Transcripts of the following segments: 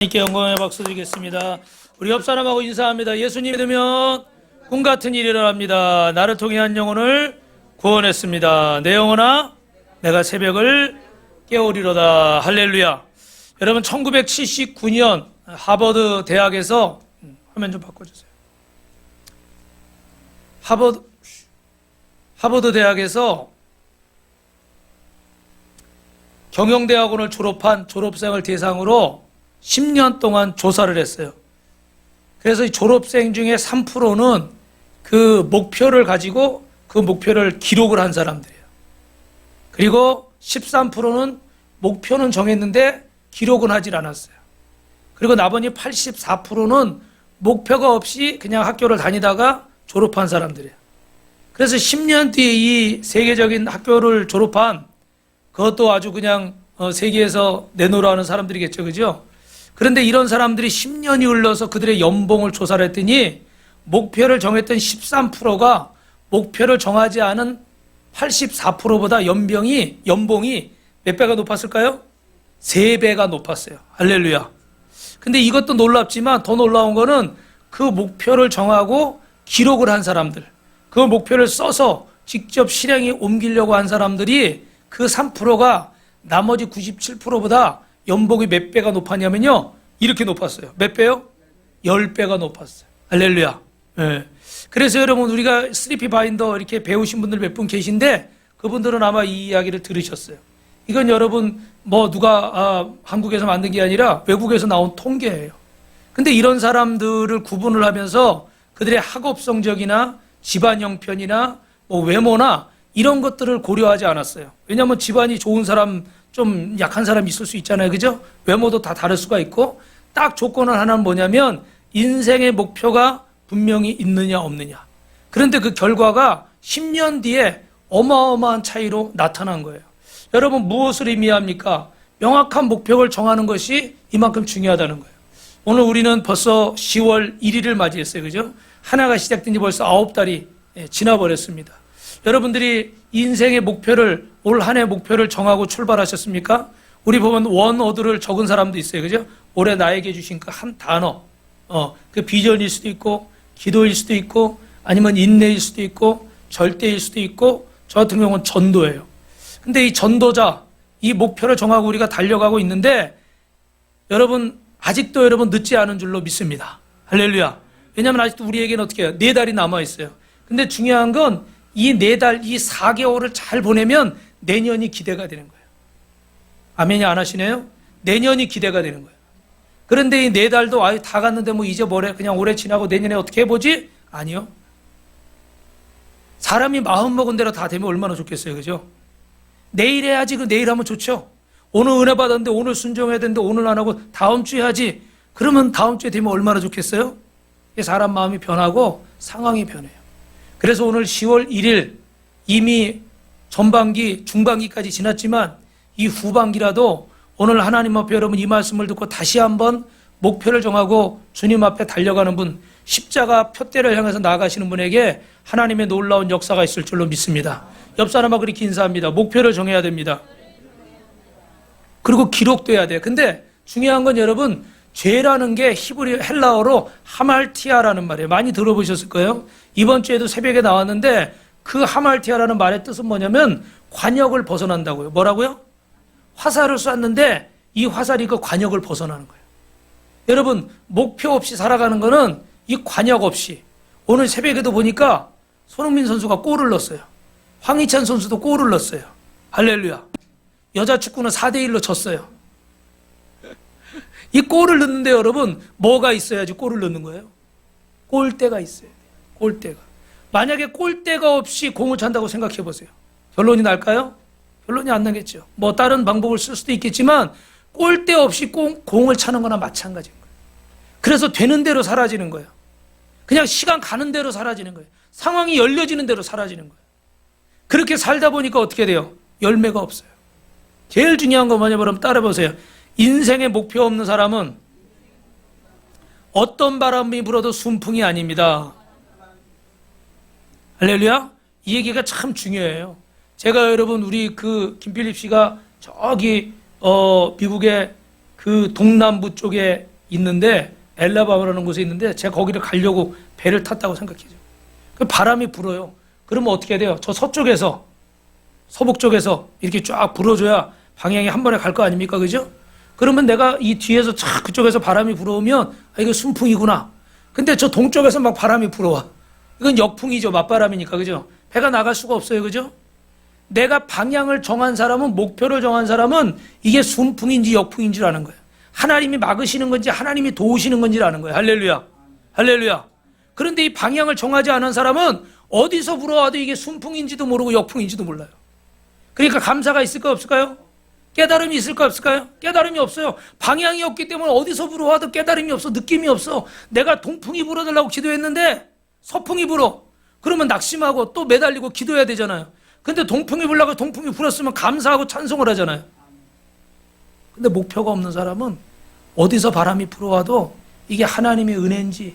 하나님께 영광의 박수 드리겠습니다. 우리 옆 사람하고 인사합니다. 예수님 믿으면 꿈 같은 일이 일어납니다. 나를 통해 한 영혼을 구원했습니다. 내 영혼아 내가 새벽을 깨우리로다. 할렐루야. 여러분 1979년 하버드 대학에서 화면 좀 바꿔주세요. 하버드 대학에서 경영대학원을 졸업한 졸업생을 대상으로 10년 동안 조사를 했어요. 그래서 이 졸업생 중에 3%는 그 목표를 가지고 그 목표를 기록을 한 사람들이에요. 그리고 13%는 목표는 정했는데 기록은 하질 않았어요. 그리고 나머지 84%는 목표가 없이 그냥 학교를 다니다가 졸업한 사람들이에요. 그래서 10년 뒤에 이 세계적인 학교를 졸업한 그것도 아주 그냥 세계에서 내놓으라 하는 사람들이겠죠. 그죠? 그런데 이런 사람들이 10년이 흘러서 그들의 연봉을 조사를 했더니 목표를 정했던 13%가 목표를 정하지 않은 84%보다 연봉이 몇 배가 높았을까요? 3배가 높았어요. 할렐루야. 근데 이것도 놀랍지만 더 놀라운 거는 그 목표를 정하고 기록을 한 사람들, 그 목표를 써서 직접 실행에 옮기려고 한 사람들이 그 3%가 나머지 97%보다 연봉이 몇 배가 높았냐면요. 이렇게 높았어요. 몇 배요? 10배가 높았어요. 할렐루야. 네. 그래서 여러분 우리가 스리피 바인더 이렇게 배우신 분들 몇 분 계신데 그분들은 아마 이 이야기를 들으셨어요. 이건 여러분 뭐 누가 한국에서 만든 게 아니라 외국에서 나온 통계예요. 근데 이런 사람들을 구분을 하면서 그들의 학업 성적이나 집안 형편이나 뭐 외모나 이런 것들을 고려하지 않았어요. 왜냐하면 집안이 좋은 사람 좀 약한 사람이 있을 수 있잖아요. 그죠? 외모도 다 다를 수가 있고 딱 조건은 하나는 뭐냐면 인생의 목표가 분명히 있느냐 없느냐. 그런데 그 결과가 10년 뒤에 어마어마한 차이로 나타난 거예요. 여러분 무엇을 의미합니까? 명확한 목표를 정하는 것이 이만큼 중요하다는 거예요. 오늘 우리는 벌써 10월 1일을 맞이했어요. 그죠? 하나가 시작된 지 벌써 9달이 지나버렸습니다. 여러분들이 인생의 목표를 올 한 해 목표를 정하고 출발하셨습니까? 우리 보면 원어드를 적은 사람도 있어요. 그죠? 올해 나에게 주신 그 한 단어, 그 비전일 수도 있고 기도일 수도 있고 아니면 인내일 수도 있고 절대일 수도 있고 저 같은 경우는 전도예요. 근데 이 전도자, 이 목표를 정하고 우리가 달려가고 있는데 여러분 아직도 여러분 늦지 않은 줄로 믿습니다. 할렐루야. 왜냐하면 아직도 우리에게는 어떻게 해요? 4달이 남아 있어요. 근데 중요한 건 이 4달, 이 4개월을 잘 보내면 내년이 기대가 되는 거예요. 아멘이 안 하시네요? 내년이 기대가 되는 거예요. 그런데 이 4달도 아유 다 갔는데 뭐 이제 뭐래? 그냥 올해 지나고 내년에 어떻게 해보지? 아니요. 사람이 마음먹은 대로 다 되면 얼마나 좋겠어요. 그죠? 내일 해야지. 그 내일 하면 좋죠. 오늘 은혜 받았는데 오늘 순종해야 되는데 오늘 안 하고 다음 주에 하지. 그러면 다음 주에 되면 얼마나 좋겠어요? 사람 마음이 변하고 상황이 변해요. 그래서 오늘 10월 1일 이미 전반기, 중반기까지 지났지만 이 후반기라도 오늘 하나님 앞에 여러분 이 말씀을 듣고 다시 한번 목표를 정하고 주님 앞에 달려가는 분, 십자가 표대를 향해서 나아가시는 분에게 하나님의 놀라운 역사가 있을 줄로 믿습니다. 옆 사람하고 그렇게 인사합니다. 목표를 정해야 됩니다. 그리고 기록돼야 돼요. 근데 중요한 건 여러분 죄라는 게 히브리 헬라어로 하말티아라는 말이에요. 많이 들어보셨을 거예요. 이번 주에도 새벽에 나왔는데 그 하말티아라는 말의 뜻은 뭐냐면 관역을 벗어난다고요. 뭐라고요? 화살을 쐈는데 이 화살이 그 관역을 벗어나는 거예요. 여러분 목표 없이 살아가는 거는 이 관역 없이 오늘 새벽에도 보니까 손흥민 선수가 골을 넣었어요. 황희찬 선수도 골을 넣었어요. 할렐루야. 여자 축구는 4대1로 졌어요. 이 골을 넣는데 여러분 뭐가 있어야지 골을 넣는 거예요? 골대가 있어야 돼요. 골대가. 만약에 골대가 없이 공을 찬다고 생각해 보세요. 결론이 날까요? 결론이 안 나겠죠. 뭐 다른 방법을 쓸 수도 있겠지만 골대 없이 공을 차는 거나 마찬가지인 거예요. 그래서 되는 대로 사라지는 거예요. 그냥 시간 가는 대로 사라지는 거예요. 상황이 열려지는 대로 사라지는 거예요. 그렇게 살다 보니까 어떻게 돼요? 열매가 없어요. 제일 중요한 거 뭐냐면 여러분 따라 보세요. 인생의 목표 없는 사람은 어떤 바람이 불어도 순풍이 아닙니다. 할렐루야. 이 얘기가 참 중요해요. 제가 여러분 우리 그 김필립 씨가 저기 미국의 그 동남부 쪽에 있는데 엘라바마라는 곳에 있는데 제가 거기를 가려고 배를 탔다고 생각해요. 그 바람이 불어요. 그러면 어떻게 돼요? 저 서쪽에서 서북 쪽에서 이렇게 쫙 불어줘야 방향이 한 번에 갈 거 아닙니까? 그죠? 그러면 내가 이 뒤에서 쫙 그쪽에서 바람이 불어오면 아, 이거 순풍이구나. 근데 저 동쪽에서 막 바람이 불어와. 이건 역풍이죠. 맞바람이니까. 그죠? 배가 나갈 수가 없어요. 그죠? 내가 방향을 정한 사람은, 목표를 정한 사람은 이게 순풍인지 역풍인지 아는 거예요. 하나님이 막으시는 건지 하나님이 도우시는 건지 아는 거예요. 할렐루야. 할렐루야. 그런데 이 방향을 정하지 않은 사람은 어디서 불어와도 이게 순풍인지도 모르고 역풍인지도 몰라요. 그러니까 감사가 있을까 없을까요? 깨달음이 있을까 없을까요? 깨달음이 없어요. 방향이 없기 때문에 어디서 불어와도 깨달음이 없어. 느낌이 없어. 내가 동풍이 불어달라고 기도했는데 서풍이 불어. 그러면 낙심하고 또 매달리고 기도해야 되잖아요. 근데 동풍이 불라고 동풍이 불었으면 감사하고 찬송을 하잖아요. 근데 목표가 없는 사람은 어디서 바람이 불어와도 이게 하나님의 은혜인지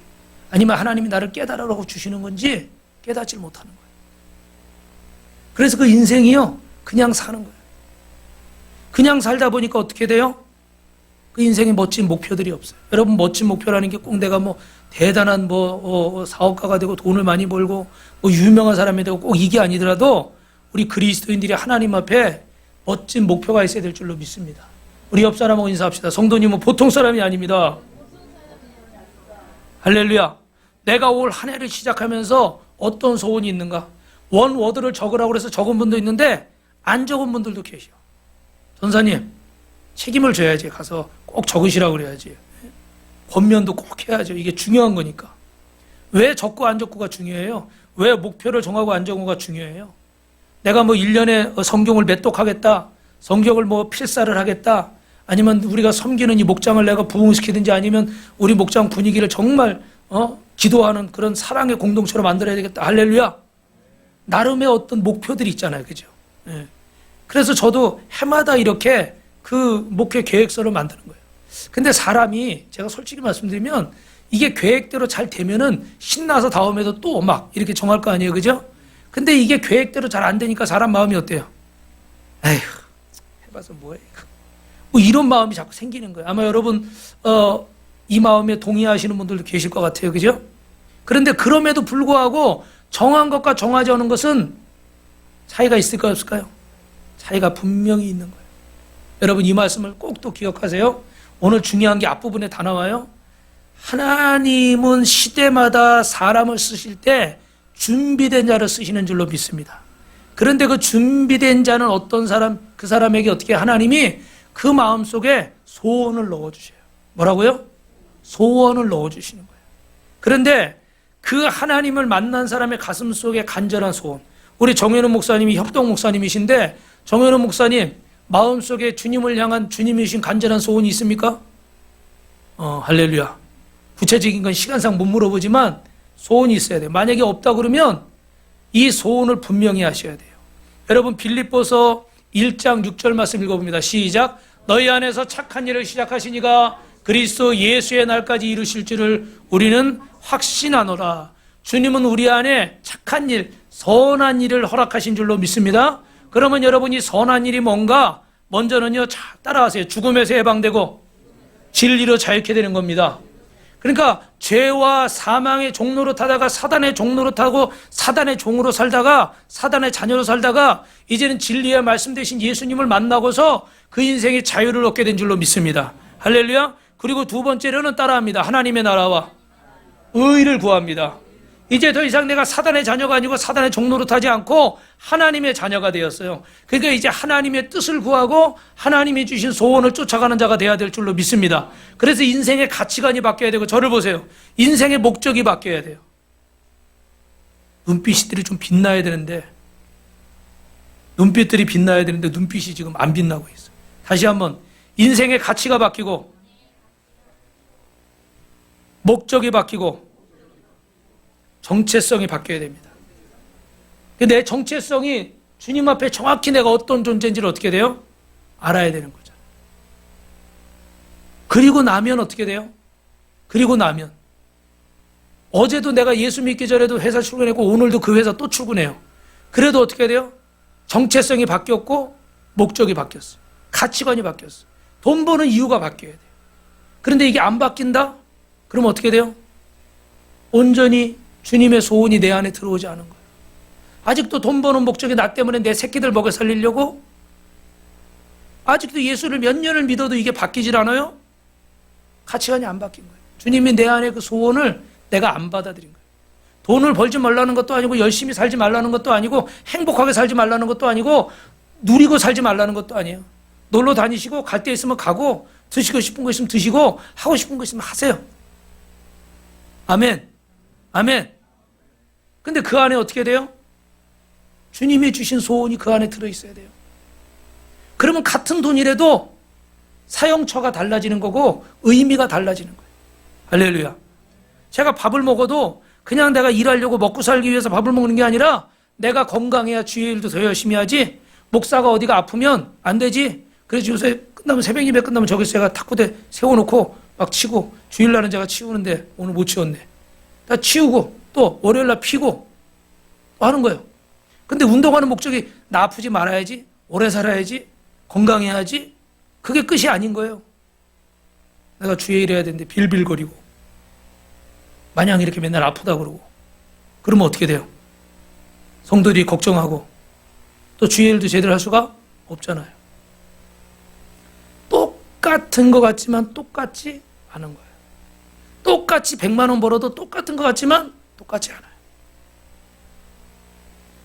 아니면 하나님이 나를 깨달으라고 주시는 건지 깨닫질 못하는 거예요. 그래서 그 인생이요, 그냥 사는 거예요. 그냥 살다 보니까 어떻게 돼요? 그 인생에 멋진 목표들이 없어요. 여러분, 멋진 목표라는 게 꼭 내가 뭐 대단한 사업가가 되고 돈을 많이 벌고 뭐 유명한 사람이 되고 꼭 이게 아니더라도 우리 그리스도인들이 하나님 앞에 멋진 목표가 있어야 될 줄로 믿습니다. 우리 옆 사람하고 인사합시다. 성도님은 보통 사람이 아닙니다. 할렐루야. 내가 올 한 해를 시작하면서 어떤 소원이 있는가? 원워드를 적으라고 그래서 적은 분도 있는데 안 적은 분들도 계셔. 전사님, 책임을 져야지. 가서 꼭 적으시라고 그래야지. 권면도 꼭 해야죠. 이게 중요한 거니까. 왜 적고 안 적고가 중요해요? 왜 목표를 정하고 안 정하고가 중요해요? 내가 뭐 1년에 성경을 몇 독하겠다, 성경을 뭐 필사를 하겠다, 아니면 우리가 섬기는 이 목장을 내가 부흥시키든지 아니면 우리 목장 분위기를 정말 기도하는 그런 사랑의 공동체로 만들어야 되겠다. 할렐루야. 나름의 어떤 목표들이 있잖아요. 그죠? 예. 그래서 저도 해마다 이렇게 그 목표 계획서를 만드는 거예요. 근데 사람이 제가 솔직히 말씀드리면 이게 계획대로 잘 되면은 신나서 다음에도 또 막 이렇게 정할 거 아니에요. 그죠? 근데 이게 계획대로 잘 안 되니까 사람 마음이 어때요? 에휴, 해봐서 뭐해. 뭐 이런 마음이 자꾸 생기는 거예요. 아마 여러분, 이 마음에 동의하시는 분들도 계실 것 같아요. 그죠? 그런데 그럼에도 불구하고 정한 것과 정하지 않은 것은 차이가 있을까요? 없을까요? 차이가 분명히 있는 거예요. 여러분, 이 말씀을 꼭 또 기억하세요. 오늘 중요한 게 앞부분에 다 나와요. 하나님은 시대마다 사람을 쓰실 때 준비된 자를 쓰시는 줄로 믿습니다. 그런데 그 준비된 자는 어떤 사람, 그 사람에게 어떻게 하나님이 그 마음속에 소원을 넣어주셔요. 뭐라고요? 소원을 넣어주시는 거예요. 그런데 그 하나님을 만난 사람의 가슴 속에 간절한 소원. 우리 정현우 목사님이 협동 목사님이신데 정현우 목사님 마음속에 주님을 향한 주님이신 간절한 소원이 있습니까? 할렐루야. 구체적인 건 시간상 못 물어보지만 소원이 있어야 돼요. 만약에 없다 그러면 이 소원을 분명히 하셔야 돼요. 여러분, 빌립보서 1장 6절 말씀 읽어봅니다. 시작. 너희 안에서 착한 일을 시작하시니가 그리스도 예수의 날까지 이루실 줄을 우리는 확신하노라. 주님은 우리 안에 착한 일, 선한 일을 허락하신 줄로 믿습니다. 그러면 여러분이 선한 일이 뭔가? 먼저는요, 따라하세요. 죽음에서 해방되고 진리로 자유케 되는 겁니다. 그러니까 죄와 사망의 종로로 타다가 사단의 종로로 타고 사단의 종으로 살다가 사단의 자녀로 살다가 이제는 진리의 말씀 되신 예수님을 만나고서 그 인생의 자유를 얻게 된 줄로 믿습니다. 할렐루야. 그리고 두 번째로는 따라합니다. 하나님의 나라와 의를 구합니다. 이제 더 이상 내가 사단의 자녀가 아니고 사단의 종로로 타지 않고 하나님의 자녀가 되었어요. 그러니까 이제 하나님의 뜻을 구하고 하나님이 주신 소원을 쫓아가는 자가 되어야 될 줄로 믿습니다. 그래서 인생의 가치관이 바뀌어야 되고, 저를 보세요. 인생의 목적이 바뀌어야 돼요. 눈빛들이 좀 빛나야 되는데, 눈빛들이 빛나야 되는데 눈빛이 지금 안 빛나고 있어요. 다시 한번, 인생의 가치가 바뀌고 목적이 바뀌고 정체성이 바뀌어야 됩니다. 내 정체성이 주님 앞에 정확히 내가 어떤 존재인지를 어떻게 돼요? 알아야 되는 거잖아요. 그리고 나면 어떻게 돼요? 그리고 나면 어제도 내가 예수 믿기 전에도 회사 출근했고 오늘도 그 회사 또 출근해요. 그래도 어떻게 돼요? 정체성이 바뀌었고 목적이 바뀌었어요. 가치관이 바뀌었어요. 돈 버는 이유가 바뀌어야 돼요. 그런데 이게 안 바뀐다? 그럼 어떻게 돼요? 온전히 주님의 소원이 내 안에 들어오지 않은 거예요. 아직도 돈 버는 목적이 나 때문에 내 새끼들 먹여 살리려고? 아직도 예수를 몇 년을 믿어도 이게 바뀌질 않아요? 가치관이 안 바뀐 거예요. 주님이 내 안에 그 소원을 내가 안 받아들인 거예요. 돈을 벌지 말라는 것도 아니고 열심히 살지 말라는 것도 아니고 행복하게 살지 말라는 것도 아니고 누리고 살지 말라는 것도 아니에요. 놀러 다니시고 갈 데 있으면 가고 드시고 싶은 거 있으면 드시고 하고 싶은 거 있으면 하세요. 아멘. 아멘. 근데 그 안에 어떻게 돼요? 주님이 주신 소원이 그 안에 들어있어야 돼요. 그러면 같은 돈이라도 사용처가 달라지는 거고 의미가 달라지는 거예요. 할렐루야. 제가 밥을 먹어도 그냥 내가 일하려고 먹고 살기 위해서 밥을 먹는 게 아니라 내가 건강해야 주의 일도 더 열심히 하지. 목사가 어디가 아프면 안 되지. 그래서 요새 끝나면 새벽 예배 끝나면 저기서 제가 탁구대 세워놓고 막 치고 주일날은 제가 치우는데 오늘 못 치웠네. 다 치우고 또 월요일날 피고 또 하는 거예요. 근데 운동하는 목적이 나 아프지 말아야지, 오래 살아야지, 건강해야지. 그게 끝이 아닌 거예요. 내가 주의 일 해야 되는데 빌빌거리고 마냥 이렇게 맨날 아프다 그러고 그러면 어떻게 돼요? 성도들이 걱정하고 또 주의 일도 제대로 할 수가 없잖아요. 똑같은 것 같지만 똑같지 않은 거예요. 똑같이 100만 원 벌어도 똑같은 것 같지만 똑같지 않아요.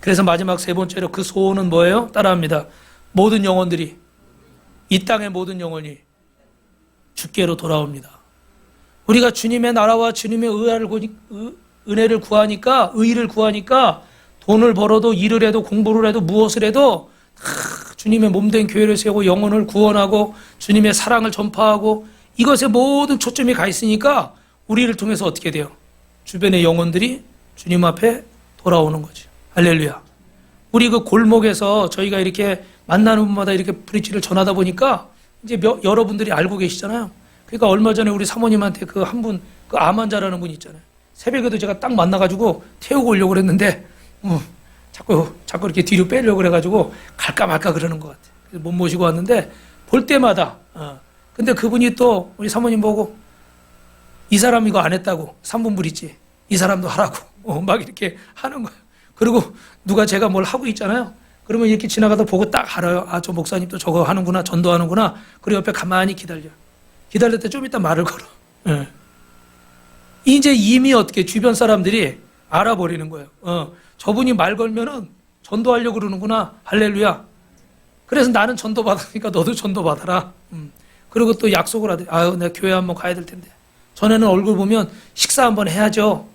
그래서 마지막 세 번째로 그 소원은 뭐예요? 따라합니다. 모든 영혼들이, 이 땅의 모든 영혼이 주께로 돌아옵니다. 우리가 주님의 나라와 주님의 은혜를 구하니까, 의의를 구하니까 돈을 벌어도 일을 해도 공부를 해도 무엇을 해도 주님의 몸된 교회를 세우고 영혼을 구원하고 주님의 사랑을 전파하고 이것에 모든 초점이 가 있으니까 우리를 통해서 어떻게 돼요? 주변의 영혼들이 주님 앞에 돌아오는 거죠. 할렐루야. 우리 그 골목에서 저희가 이렇게 만나는 분마다 이렇게 브리치를 전하다 보니까 이제 여러분들이 알고 계시잖아요. 그러니까 얼마 전에 우리 사모님한테 그 한 분, 그 암 환자라는 분 있잖아요. 새벽에도 제가 딱 만나가지고 태우고 오려고 그랬는데, 자꾸 이렇게 뒤로 빼려고 그래가지고 갈까 말까 그러는 것 같아요. 그래서 못 모시고 왔는데, 볼 때마다, 근데 그분이 또 우리 사모님 보고, 이 사람 이거 안 했다고, 3분 브리치, 이 사람도 하라고, 막 이렇게 하는 거예요. 그리고 누가 제가 뭘 하고 있잖아요. 그러면 이렇게 지나가다 보고 딱 알아요. 아, 저 목사님도 저거 하는구나, 전도하는구나. 그리고 옆에 가만히 기다려. 기다릴 때 좀 이따 말을 걸어. 예. 이제 이미 어떻게 주변 사람들이 알아버리는 거예요. 저분이 말 걸면은 전도하려고 그러는구나. 할렐루야. 그래서 나는 전도 받으니까 너도 전도 받아라. 그리고 또 약속을 하더니, 아유, 내가 교회 한번 가야 될 텐데. 전에는 얼굴 보면 식사 한번 해야죠.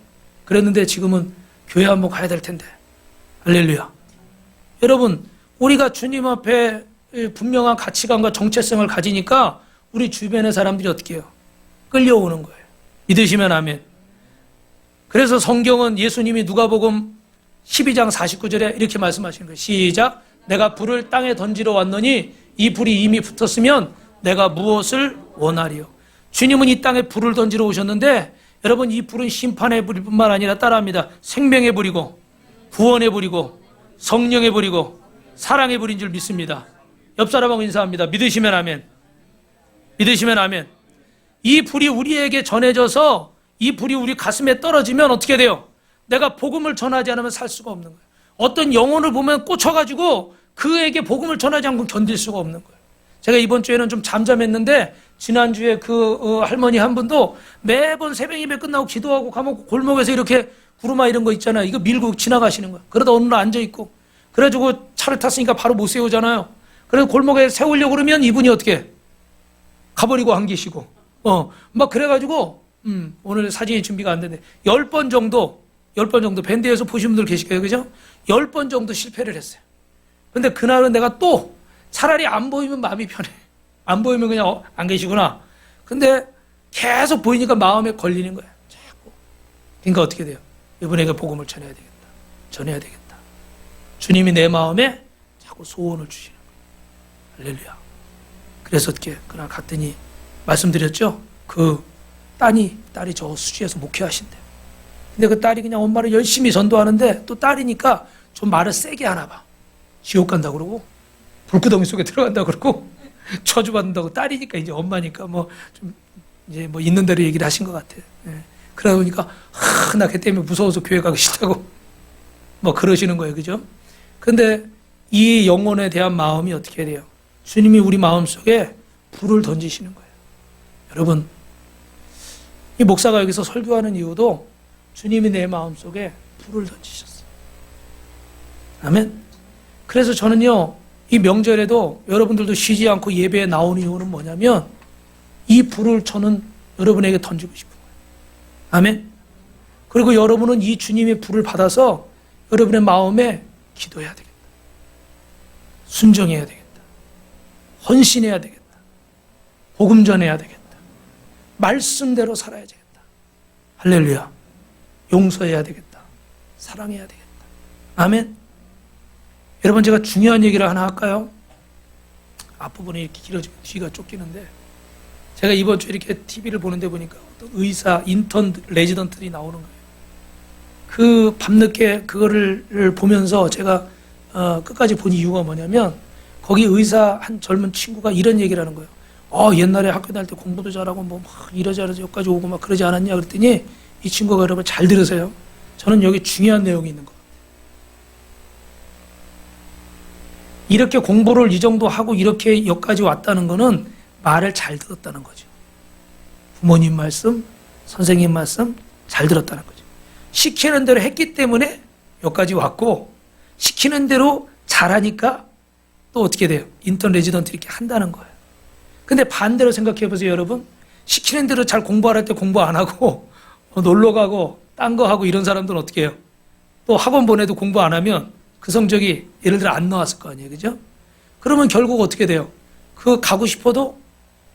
그랬는데 지금은 교회 한번 가야 될 텐데. 할렐루야. 여러분, 우리가 주님 앞에 분명한 가치관과 정체성을 가지니까 우리 주변의 사람들이 어떻게 해요? 끌려오는 거예요. 믿으시면 아멘. 그래서 성경은 예수님이 누가복음 12장 49절에 이렇게 말씀하시는 거예요. 시작. 내가 불을 땅에 던지러 왔더니 이 불이 이미 붙었으면 내가 무엇을 원하리요. 주님은 이 땅에 불을 던지러 오셨는데 여러분, 이 불은 심판의 불뿐만 아니라 따라합니다. 생명의 불이고 구원의 불이고 성령의 불이고 사랑의 불인 줄 믿습니다. 옆 사람하고 인사합니다. 믿으시면 아멘. 믿으시면 아멘. 이 불이 우리에게 전해져서 이 불이 우리 가슴에 떨어지면 어떻게 돼요? 내가 복음을 전하지 않으면 살 수가 없는 거예요. 어떤 영혼을 보면 꽂혀가지고 그에게 복음을 전하지 않고 견딜 수가 없는 거예요. 제가 이번 주에는 좀 잠잠했는데 지난주에 그 할머니 한 분도 매번 새벽 예배 끝나고 기도하고 가면 골목에서 이렇게 구루마 이런 거 있잖아요. 이거 밀고 지나가시는 거예요. 그러다 어느 날 앉아있고 그래가지고 차를 탔으니까 바로 못 세우잖아요. 그래서 골목에 세우려고 그러면 이분이 어떻게 가버리고 안 계시고 막 그래가지고 오늘 사진이 준비가 안 되는데 10번 정도 밴드에서 보신 분들 계실 거예요. 그죠? 10번 정도 실패를 했어요. 근데 그날은 내가 또 차라리 안 보이면 마음이 편해. 안 보이면 그냥 안 계시구나. 근데 계속 보이니까 마음에 걸리는 거야. 자꾸. 그러니까 어떻게 돼요? 이분에게 복음을 전해야 되겠다. 전해야 되겠다. 주님이 내 마음에 자꾸 소원을 주시는 거예요. 할렐루야. 그래서 어떻게 그날 갔더니 말씀드렸죠? 그 딸이 저 수지에서 목회하신대요. 근데 그 딸이 그냥 엄마를 열심히 전도하는데 또 딸이니까 좀 말을 세게 하나 봐. 지옥 간다 그러고 불구덩이 속에 들어간다 그러고 저주받는다고. 딸이니까 이제 엄마니까 뭐 좀 이제 뭐 있는 대로 얘기를 하신 것 같아요. 예. 그러다 보니까 나 걔 때문에 무서워서 교회 가기 싫다고 뭐 그러시는 거예요, 그죠? 근데 이 영혼에 대한 마음이 어떻게 돼요? 주님이 우리 마음 속에 불을 던지시는 거예요. 여러분, 이 목사가 여기서 설교하는 이유도 주님이 내 마음 속에 불을 던지셨어요. 아멘. 그래서 저는요, 이 명절에도 여러분들도 쉬지 않고 예배에 나오는 이유는 뭐냐면 이 불을 저는 여러분에게 던지고 싶은 거예요. 아멘. 그리고 여러분은 이 주님의 불을 받아서 여러분의 마음에 기도해야 되겠다. 순종해야 되겠다. 헌신해야 되겠다. 복음 전해야 되겠다. 말씀대로 살아야 되겠다. 할렐루야. 용서해야 되겠다. 사랑해야 되겠다. 아멘. 여러분, 제가 중요한 얘기를 하나 할까요? 앞부분이 이렇게 길어지고 뒤가 쫓기는데, 제가 이번 주에 이렇게 TV를 보는데 보니까 어떤 의사, 인턴, 레지던트들이 나오는 거예요. 그 밤늦게 그거를 보면서 제가 끝까지 본 이유가 뭐냐면, 거기 의사 한 젊은 친구가 이런 얘기를 하는 거예요. 옛날에 학교 다닐 때 공부도 잘하고 뭐 막 이러저러서 여기까지 오고 막 그러지 않았냐 그랬더니, 이 친구가, 여러분 잘 들으세요. 저는 여기 중요한 내용이 있는 거예요. 이렇게 공부를 이 정도 하고 이렇게 여기까지 왔다는 거는 말을 잘 들었다는 거죠. 부모님 말씀, 선생님 말씀 잘 들었다는 거죠. 시키는 대로 했기 때문에 여기까지 왔고, 시키는 대로 잘하니까 또 어떻게 돼요? 인턴 레지던트 이렇게 한다는 거예요. 근데 반대로 생각해 보세요, 여러분. 시키는 대로 잘 공부할 때 공부 안 하고 놀러 가고 딴 거 하고 이런 사람들은 어떻게 해요? 또 학원 보내도 공부 안 하면 그 성적이 예를 들어 안 나왔을 거 아니에요, 그죠? 그러면 결국 어떻게 돼요? 그 가고 싶어도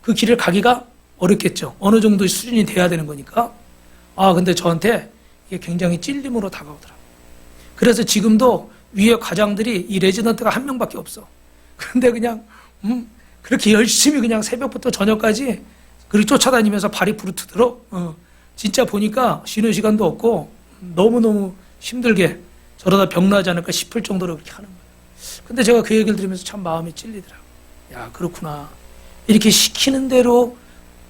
그 길을 가기가 어렵겠죠. 어느 정도 수준이 돼야 되는 거니까. 근데 저한테 이게 굉장히 찔림으로 다가오더라고요. 그래서 지금도 위에 과장들이 이 레지던트가 한 명밖에 없어. 그런데 그냥 그렇게 열심히 그냥 새벽부터 저녁까지 그렇게 쫓아다니면서 발이 부르트도록 진짜 보니까 쉬는 시간도 없고 너무너무 힘들게 저러다 병나지 않을까 싶을 정도로 그렇게 하는 거예요. 근데 제가 그 얘기를 들으면서 참 마음이 찔리더라고요. 야, 그렇구나. 이렇게 시키는 대로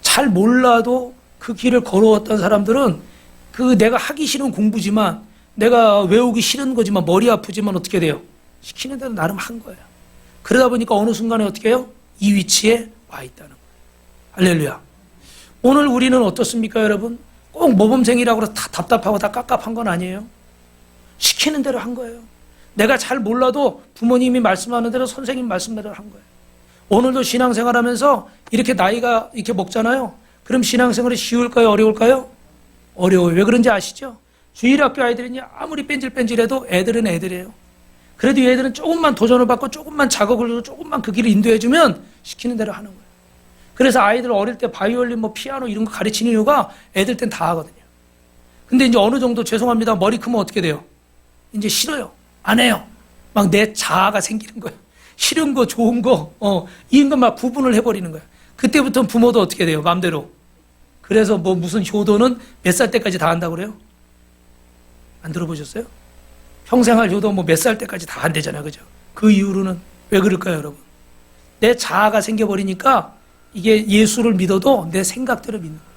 잘 몰라도 그 길을 걸어왔던 사람들은 그 내가 하기 싫은 공부지만, 내가 외우기 싫은 거지만, 머리 아프지만 어떻게 돼요? 시키는 대로 나름 한 거예요. 그러다 보니까 어느 순간에 어떻게 해요? 이 위치에 와 있다는 거예요. 할렐루야. 오늘 우리는 어떻습니까, 여러분? 꼭 모범생이라고 해서 다 답답하고 다 깝깝한 건 아니에요. 시키는 대로 한 거예요. 내가 잘 몰라도 부모님이 말씀하는 대로, 선생님 말씀대로 한 거예요. 오늘도 신앙생활 하면서 이렇게 나이가 이렇게 먹잖아요. 그럼 신앙생활이 쉬울까요? 어려울까요? 어려워요. 왜 그런지 아시죠? 주일학교 아이들은 아무리 뺀질뺀질해도 애들은 애들이에요. 그래도 얘들은 조금만 도전을 받고 조금만 자극을 주고 조금만 그 길을 인도해주면 시키는 대로 하는 거예요. 그래서 아이들 어릴 때 바이올린, 뭐 피아노 이런 거 가르치는 이유가 애들 땐 다 하거든요. 근데 이제 어느 정도 죄송합니다. 머리 크면 어떻게 돼요? 이제 싫어요. 안 해요. 막 내 자아가 생기는 거예요. 싫은 거, 좋은 거, 이런 거 막 구분을 해버리는 거예요. 그때부터 부모도 어떻게 돼요? 마음대로. 그래서 뭐 무슨 효도는 몇 살 때까지 다 한다고 그래요? 안 들어보셨어요? 평생 할 효도 뭐 몇 살 때까지 다 한대잖아요. 그죠? 그 이후로는 왜 그럴까요, 여러분? 내 자아가 생겨버리니까 이게 예수를 믿어도 내 생각대로 믿는 거예요.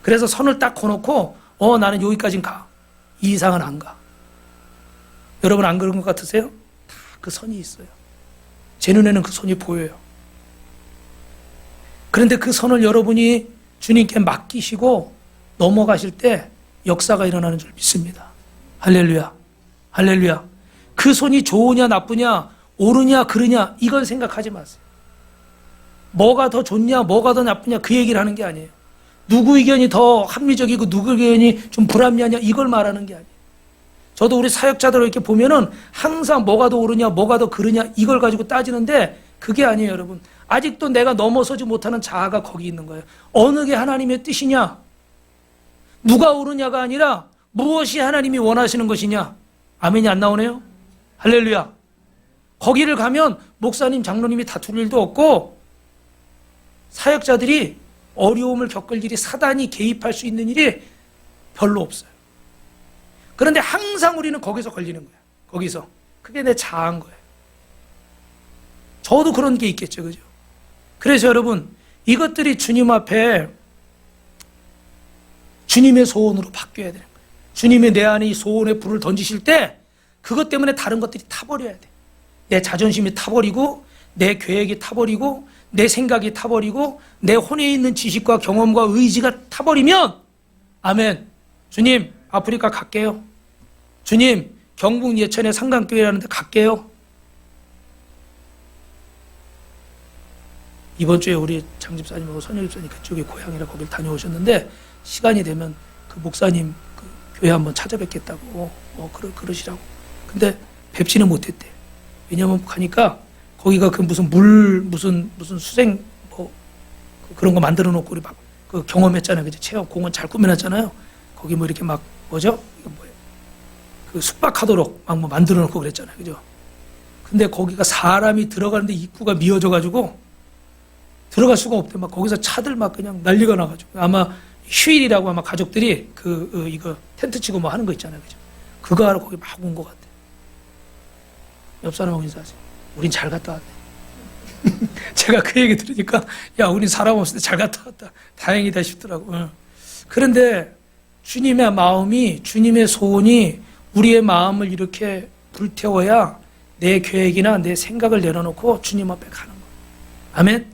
그래서 선을 딱 거놓고, 나는 여기까진 가. 이 이상은 안 가. 여러분 안 그런 것 같으세요? 다 그 선이 있어요. 제 눈에는 그 선이 보여요. 그런데 그 선을 여러분이 주님께 맡기시고 넘어가실 때 역사가 일어나는 줄 믿습니다. 할렐루야. 할렐루야. 그 손이 좋으냐 나쁘냐, 옳으냐 그르냐 이건 생각하지 마세요. 뭐가 더 좋냐 뭐가 더 나쁘냐 그 얘기를 하는 게 아니에요. 누구 의견이 더 합리적이고 누구 의견이 좀 불합리하냐 이걸 말하는 게 아니에요. 저도 우리 사역자들 이렇게 보면은 항상 뭐가 더 옳으냐 뭐가 더 그르냐 이걸 가지고 따지는데 그게 아니에요, 여러분. 아직도 내가 넘어서지 못하는 자아가 거기 있는 거예요. 어느 게 하나님의 뜻이냐, 누가 옳으냐가 아니라 무엇이 하나님이 원하시는 것이냐. 아멘이 안 나오네요. 할렐루야. 거기를 가면 목사님 장로님이 다툴 일도 없고 사역자들이 어려움을 겪을 일이, 사단이 개입할 수 있는 일이 별로 없어요. 그런데 항상 우리는 거기서 걸리는 거예요. 거기서. 그게 내 자아인 거예요. 저도 그런 게 있겠죠. 그죠? 그래서 여러분, 이것들이 주님 앞에 주님의 소원으로 바뀌어야 되는 거예요. 주님의 내 안에 이 소원의 불을 던지실 때 그것 때문에 다른 것들이 타버려야 돼. 내 자존심이 타버리고 내 계획이 타버리고 내 생각이 타버리고 내 혼에 있는 지식과 경험과 의지가 타버리면 아멘. 주님 아프리카 갈게요. 주님 경북 예천에 상강교회라는 데 갈게요. 이번 주에 우리 장 집사님하고 선녀 집사님 그쪽에 고향이라 거길 다녀오셨는데 시간이 되면 그 목사님 그 교회 한번 찾아뵙겠다고 그러시라고. 근데 뵙지는 못했대. 왜냐면 가니까 거기가 그 무슨 수생 그런 거 만들어 놓고 우리 막 그 경험했잖아요. 그죠? 체험 공원 잘 꾸며놨잖아요. 거기 뭐 이렇게 막 뭐죠? 이거 뭐예요? 그 숙박하도록 막 뭐 만들어 놓고 그랬잖아요. 그죠? 근데 거기가 사람이 들어가는데 입구가 미어져 가지고 들어갈 수가 없대. 막 거기서 차들 막 그냥 난리가 나가지고 아마 휴일이라고 아마 가족들이 이거 텐트 치고 뭐 하는 거 있잖아요. 그죠? 그거 하러 거기 막 온 것 같아. 옆 사람하고 인사하세요. 우린 잘 갔다 왔네. 제가 그 얘기 들으니까 야 우린 사람 없을 때 잘 갔다 왔다. 다행이다 싶더라고. 그런데 주님의 마음이 주님의 소원이 우리의 마음을 이렇게 불태워야 내 계획이나 내 생각을 내려놓고 주님 앞에 가는 거예요. 아멘.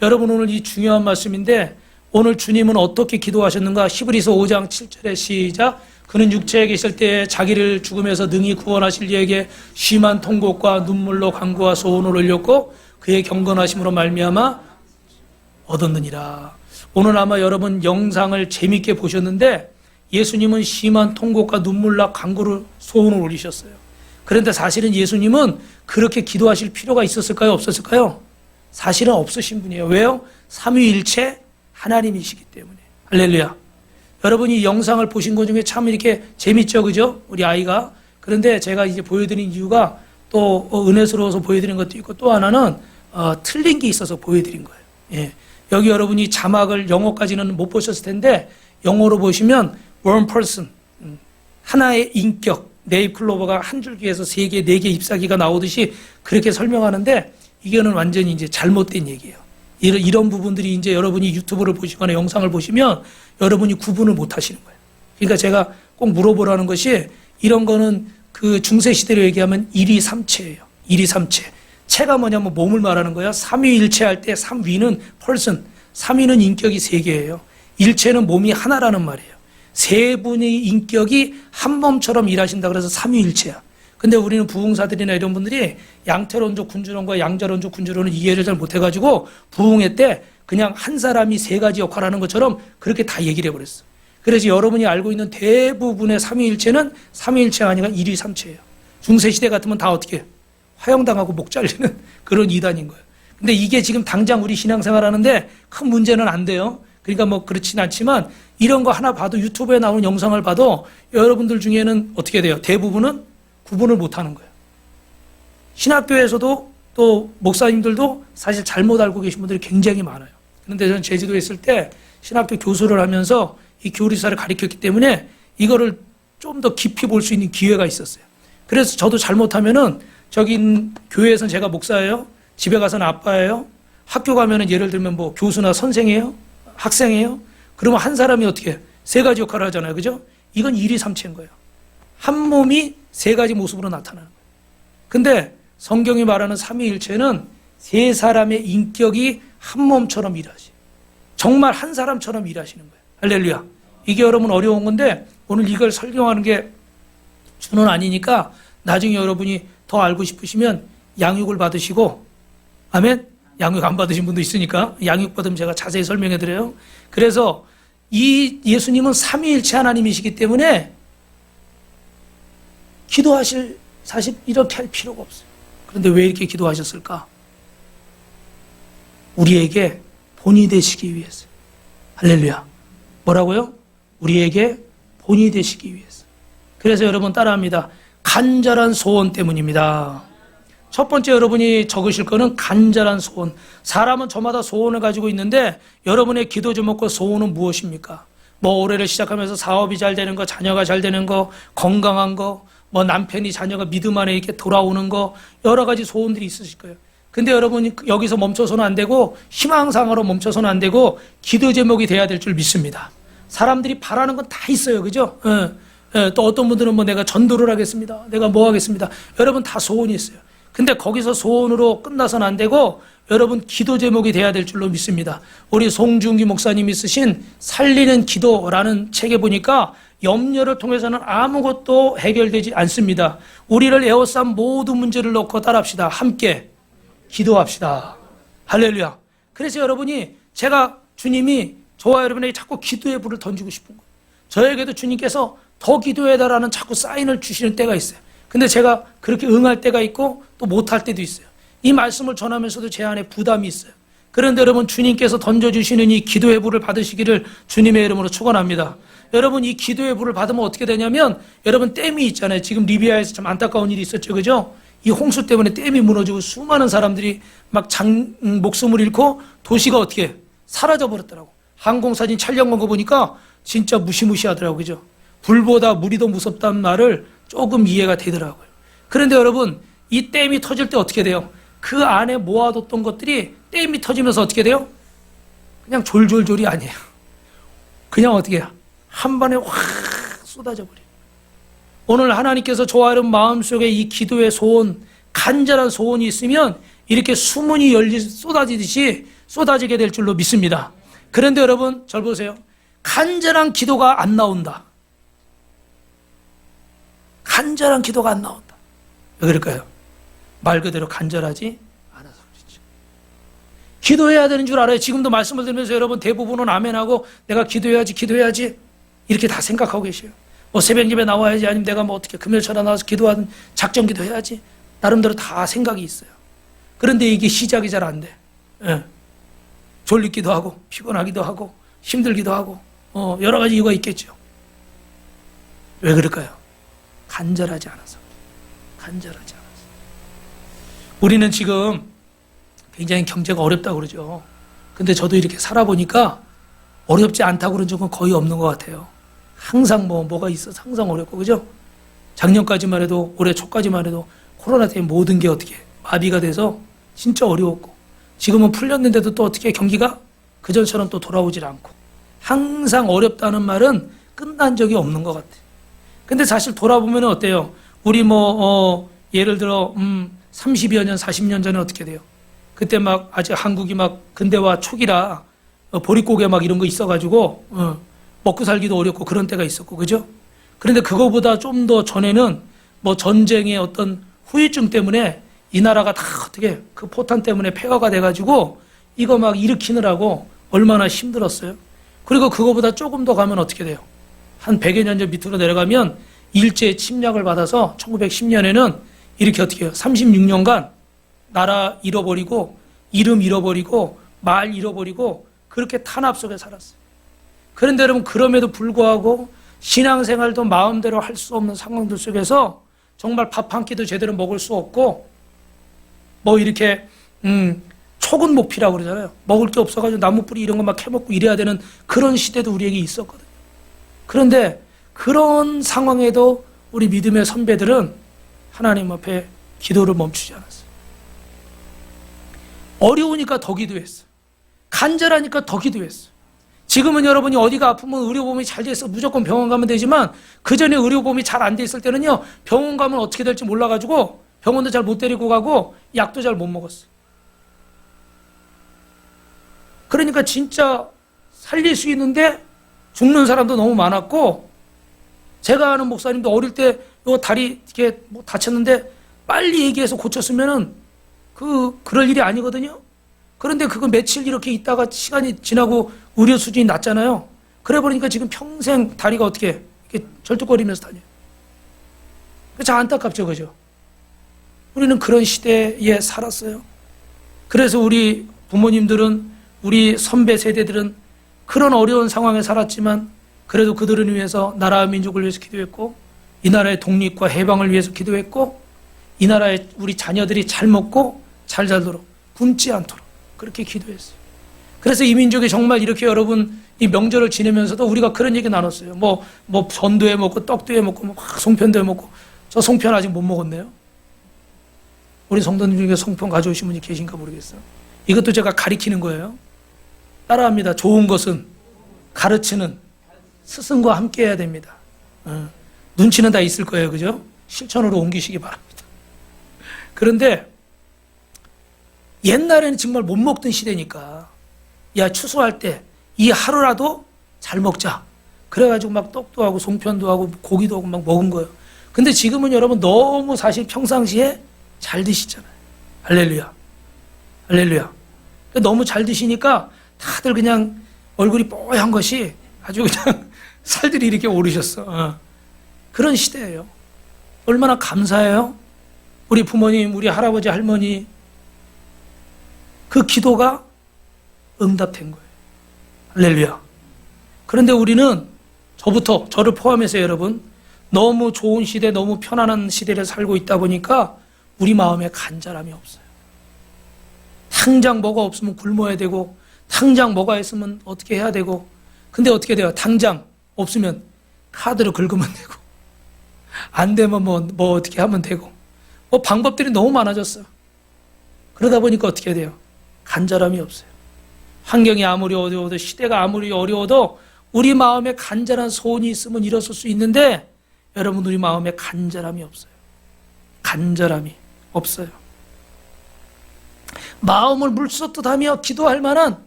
여러분 오늘 이 중요한 말씀인데 오늘 주님은 어떻게 기도하셨는가? 히브리서 5장 7절에 시작. 그는 육체에 계실 때에 자기를 죽음에서 능히 구원하실 이에게 심한 통곡과 눈물로 간구와 소원을 올렸고 그의 경건하심으로 말미암아 얻었느니라. 오늘 아마 여러분 영상을 재밌게 보셨는데 예수님은 심한 통곡과 눈물로 간구를 소원을 올리셨어요. 그런데 사실은 예수님은 그렇게 기도하실 필요가 있었을까요? 없었을까요? 사실은 없으신 분이에요. 왜요? 삼위일체 하나님이시기 때문에. 할렐루야. 여러분이 이 영상을 보신 것 중에 참 이렇게 재밌죠, 그죠? 우리 아이가. 그런데 제가 이제 보여드린 이유가 또 은혜스러워서 보여드린 것도 있고 또 하나는 틀린 게 있어서 보여드린 거예요. 예. 여기 여러분이 자막을 영어까지는 못 보셨을 텐데 영어로 보시면 one person, 하나의 인격, 네잎클로버가 한 줄기에서 3개, 4개 잎사귀가 나오듯이 그렇게 설명하는데 이거는 완전히 이제 잘못된 얘기예요. 이런 부분들이 이제 여러분이 유튜브를 보시거나 영상을 보시면 여러분이 구분을 못 하시는 거예요. 그러니까 제가 꼭 물어보라는 것이 이런 거는 그 중세시대로 얘기하면 일위삼체예요. 일위삼체. 체가 뭐냐면 몸을 말하는 거예요. 삼위일체 할 때 삼위는 person, 삼위는 인격이 3개예요. 일체는 몸이 하나라는 말이에요. 3분의 인격이 한 몸처럼 일하신다 그래서 삼위일체야. 근데 우리는 부흥사들이나 이런 분들이 양태론적 군주론과 양자론적 군주론은 이해를 잘 못해가지고 부흥회 때 그냥 한 사람이 3가지 역할을 하는 것처럼 그렇게 다 얘기를 해버렸어. 그래서 여러분이 알고 있는 대부분의 삼위일체는 삼위일체가 아니라 일위삼체예요. 중세시대 같으면 다 어떻게 해요? 화형당하고 목 잘리는 그런 이단인 거예요. 근데 이게 지금 당장 우리 신앙생활 하는데 큰 문제는 안 돼요. 그러니까 뭐 그렇진 않지만 이런 거 하나 봐도 유튜브에 나오는 영상을 봐도 여러분들 중에는 어떻게 돼요? 대부분은 구분을 못하는 거예요. 신학교에서도 또 목사님들도 사실 잘못 알고 계신 분들이 굉장히 많아요. 그런데 저는 제주도에 있을 때 신학교 교수를 하면서 이 교리사를 가르쳤기 때문에 이거를 좀 더 깊이 볼 수 있는 기회가 있었어요. 그래서 저도 잘못하면은 저기 교회에서는 제가 목사예요. 집에 가서는 아빠예요. 학교 가면은 예를 들면 뭐 교수나 선생이에요. 학생이에요. 그러면 한 사람이 어떻게 3가지 역할을 하잖아요. 그죠? 이건 일위삼체인 거예요. 한 몸이 3가지 모습으로 나타나는 거예요. 근데 성경이 말하는 삼위일체는 3사람의 인격이 한 몸처럼 일하시. 정말 한 사람처럼 일하시는 거예요. 할렐루야. 이게 여러분 어려운 건데 오늘 이걸 설명하는 게 주는 아니니까 나중에 여러분이 더 알고 싶으시면 양육을 받으시고 아멘? 양육 안 받으신 분도 있으니까 양육 받으면 제가 자세히 설명해 드려요. 그래서 이 예수님은 삼위일체 하나님이시기 때문에 기도하실 사실 이렇게 할 필요가 없어요. 그런데 왜 이렇게 기도하셨을까? 우리에게 본이 되시기 위해서. 할렐루야. 뭐라고요? 우리에게 본이 되시기 위해서. 그래서 여러분 따라합니다. 간절한 소원 때문입니다. 첫 번째 여러분이 적으실 거는 간절한 소원. 사람은 저마다 소원을 가지고 있는데 여러분의 기도 제목과 소원은 무엇입니까? 뭐 올해를 시작하면서 사업이 잘 되는 거, 자녀가 잘 되는 거, 건강한 거, 뭐 남편이 자녀가 믿음 안에 이렇게 돌아오는 거 여러 가지 소원들이 있으실 거예요. 근데 여러분이 여기서 멈춰서는 안 되고 희망상으로 멈춰서는 안 되고 기도 제목이 돼야 될 줄 믿습니다. 사람들이 바라는 건 다 있어요. 그죠? 또 어떤 분들은 뭐 내가 전도를 하겠습니다. 내가 뭐 하겠습니다. 여러분 다 소원이 있어요. 근데 거기서 소원으로 끝나서는 안 되고 여러분 기도 제목이 돼야 될 줄로 믿습니다. 우리 송중기 목사님이 쓰신 살리는 기도라는 책에 보니까 염려를 통해서는 아무것도 해결되지 않습니다. 우리를 에워싼 모든 문제를 놓고 따라합시다. 함께 기도합시다. 할렐루야. 그래서 여러분이 제가 주님이 저와 여러분에게 자꾸 기도의 불을 던지고 싶은 거예요. 저에게도 주님께서 더 기도해달라는 자꾸 사인을 주시는 때가 있어요. 근데 제가 그렇게 응할 때가 있고 또 못할 때도 있어요. 이 말씀을 전하면서도 제 안에 부담이 있어요. 그런데 여러분 주님께서 던져주시는 이 기도의 불을 받으시기를 주님의 이름으로 축원합니다. 여러분 이 기도의 불을 받으면 어떻게 되냐면 여러분 댐이 있잖아요. 지금 리비아에서 참 안타까운 일이 있었죠. 그죠? 이 홍수 때문에 댐이 무너지고 수많은 사람들이 막 목숨을 잃고 도시가 어떻게 사라져버렸더라고. 항공사진 촬영한 거 보니까 진짜 무시무시하더라고요. 그죠? 불보다 물이 더 무섭다는 말을 조금 이해가 되더라고요. 그런데 여러분 이 댐이 터질 때 어떻게 돼요? 그 안에 모아뒀던 것들이 댐이 터지면서 어떻게 돼요? 그냥 졸졸졸이 아니에요. 그냥 어떻게 해요? 한 번에 확 쏟아져 버려요. 오늘 하나님께서 저와 여러분 마음속에 이 기도의 소원, 간절한 소원이 있으면 이렇게 수문이 쏟아지듯이 쏟아지게 될 줄로 믿습니다. 그런데 여러분 절 보세요. 간절한 기도가 안 나온다. 간절한 기도가 안 나온다. 왜 그럴까요? 말 그대로 간절하지 않아서 그렇죠. 기도해야 되는 줄 알아요. 지금도 말씀을 들으면서 여러분 대부분은 아멘하고 내가 기도해야지 이렇게 다 생각하고 계셔요. 뭐 새벽 예배 나와야지, 아니면 내가 뭐 어떻게 금요일처럼 나와서 기도하는 작정 기도해야지. 나름대로 다 생각이 있어요. 그런데 이게 시작이 잘 안 돼. 졸리기도 하고 피곤하기도 하고 힘들기도 하고 여러 가지 이유가 있겠죠. 왜 그럴까요? 간절하지 않아서. 우리는 지금 굉장히 경제가 어렵다고 그러죠. 근데 저도 이렇게 살아보니까 어렵지 않다고 그런 적은 거의 없는 것 같아요. 항상 뭐가 있어서 항상 어렵고, 그죠? 작년까지만 해도, 올해 초까지만 해도 코로나 때문에 모든 게 어떻게 마비가 돼서 진짜 어려웠고, 지금은 풀렸는데도 또 어떻게 경기가 그전처럼 또 돌아오질 않고, 항상 어렵다는 말은 끝난 적이 없는 것 같아요. 근데 사실 돌아보면 어때요? 우리 예를 들어 30여 년, 40년 전에 어떻게 돼요? 그때 막 아직 한국이 막 근대화 초기라 보릿고개 막 이런 거 있어가지고 먹고 살기도 어렵고 그런 때가 있었고, 그죠? 그런데 그거보다 좀 더 전에는 뭐 전쟁의 어떤 후유증 때문에 이 나라가 다 어떻게 그 포탄 때문에 폐허가 돼가지고 이거 막 일으키느라고 얼마나 힘들었어요. 그리고 그거보다 조금 더 가면 어떻게 돼요? 한 100여 년 전 밑으로 내려가면 일제 침략을 받아서 1910년에는 이렇게 어떻게 해요? 36년간 나라 잃어버리고 이름 잃어버리고 말 잃어버리고 그렇게 탄압 속에 살았어요. 그런데 여러분 그럼에도 불구하고 신앙생활도 마음대로 할 수 없는 상황들 속에서 정말 밥 한 끼도 제대로 먹을 수 없고 뭐 이렇게 초근 목피라고 그러잖아요. 먹을 게 없어가지고 나무 뿌리 이런 거 막 캐먹고 이래야 되는 그런 시대도 우리에게 있었거든요. 그런데 그런 상황에도 우리 믿음의 선배들은 하나님 앞에 기도를 멈추지 않았어요. 어려우니까 더 기도했어요. 간절하니까 더 기도했어요. 지금은 여러분이 어디가 아프면 의료보험이 잘 돼 있어 무조건 병원 가면 되지만 그 전에 의료보험이 잘 안 돼 있을 때는요, 병원 가면 어떻게 될지 몰라가지고 병원도 잘 못 데리고 가고 약도 잘 못 먹었어요. 그러니까 진짜 살릴 수 있는데 죽는 사람도 너무 많았고, 제가 아는 목사님도 어릴 때 요 다리 이렇게 뭐 다쳤는데 빨리 얘기해서 고쳤으면은 그럴 일이 아니거든요. 그런데 그거 며칠 이렇게 있다가 시간이 지나고 의료 수준이 낮잖아요. 그래 버리니까 지금 평생 다리가 어떻게 이렇게 절뚝거리면서 다녀요. 참 안타깝죠, 그죠? 우리는 그런 시대에 살았어요. 그래서 우리 부모님들은, 우리 선배 세대들은 그런 어려운 상황에 살았지만 그래도 그들을 위해서 나라와 민족을 위해서 기도했고, 이 나라의 독립과 해방을 위해서 기도했고, 이 나라의 우리 자녀들이 잘 먹고 잘 살도록 굶지 않도록 그렇게 기도했어요. 그래서 이 민족이 정말 이렇게 여러분 이 명절을 지내면서도 우리가 그런 얘기 나눴어요. 뭐 전도 해 먹고 떡도 해 먹고 뭐 송편도 해 먹고. 저 송편 아직 못 먹었네요. 우리 성도님 중에 송편 가져오신 분이 계신가 모르겠어요. 이것도 제가 가리키는 거예요. 따라합니다. 좋은 것은 가르치는 스승과 함께 해야 됩니다. 눈치는 다 있을 거예요. 그죠? 실천으로 옮기시기 바랍니다. 그런데 옛날에는 정말 못 먹던 시대니까 야, 추수할 때 이 하루라도 잘 먹자. 그래가지고 막 떡도 하고 송편도 하고 고기도 하고 막 먹은 거예요. 근데 지금은 여러분 너무 사실 평상시에 잘 드시잖아요. 할렐루야. 할렐루야. 너무 잘 드시니까 다들 그냥 얼굴이 뽀얀 것이 아주 그냥 살들이 이렇게 오르셨어. 그런 시대예요. 얼마나 감사해요. 우리 부모님, 우리 할아버지, 할머니 그 기도가 응답된 거예요. 할렐루야. 그런데 우리는 저를 포함해서 여러분 너무 좋은 시대, 너무 편안한 시대를 살고 있다 보니까 우리 마음에 간절함이 없어요. 당장 뭐가 없으면 굶어야 되고 당장 뭐가 있으면 어떻게 해야 되고 근데 어떻게 돼요? 당장 없으면 카드로 긁으면 되고 안 되면 뭐 어떻게 하면 되고 방법들이 너무 많아졌어요. 그러다 보니까 어떻게 돼요? 간절함이 없어요. 환경이 아무리 어려워도 시대가 아무리 어려워도 우리 마음에 간절한 소원이 있으면 일어설 수 있는데 여러분 우리 마음에 간절함이 없어요. 간절함이 없어요. 마음을 물쏟듯 하며 기도할 만한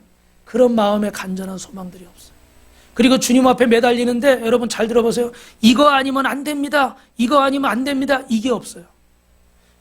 그런 마음에 간절한 소망들이 없어요. 그리고 주님 앞에 매달리는데 여러분 잘 들어보세요. 이거 아니면 안 됩니다. 이거 아니면 안 됩니다. 이게 없어요.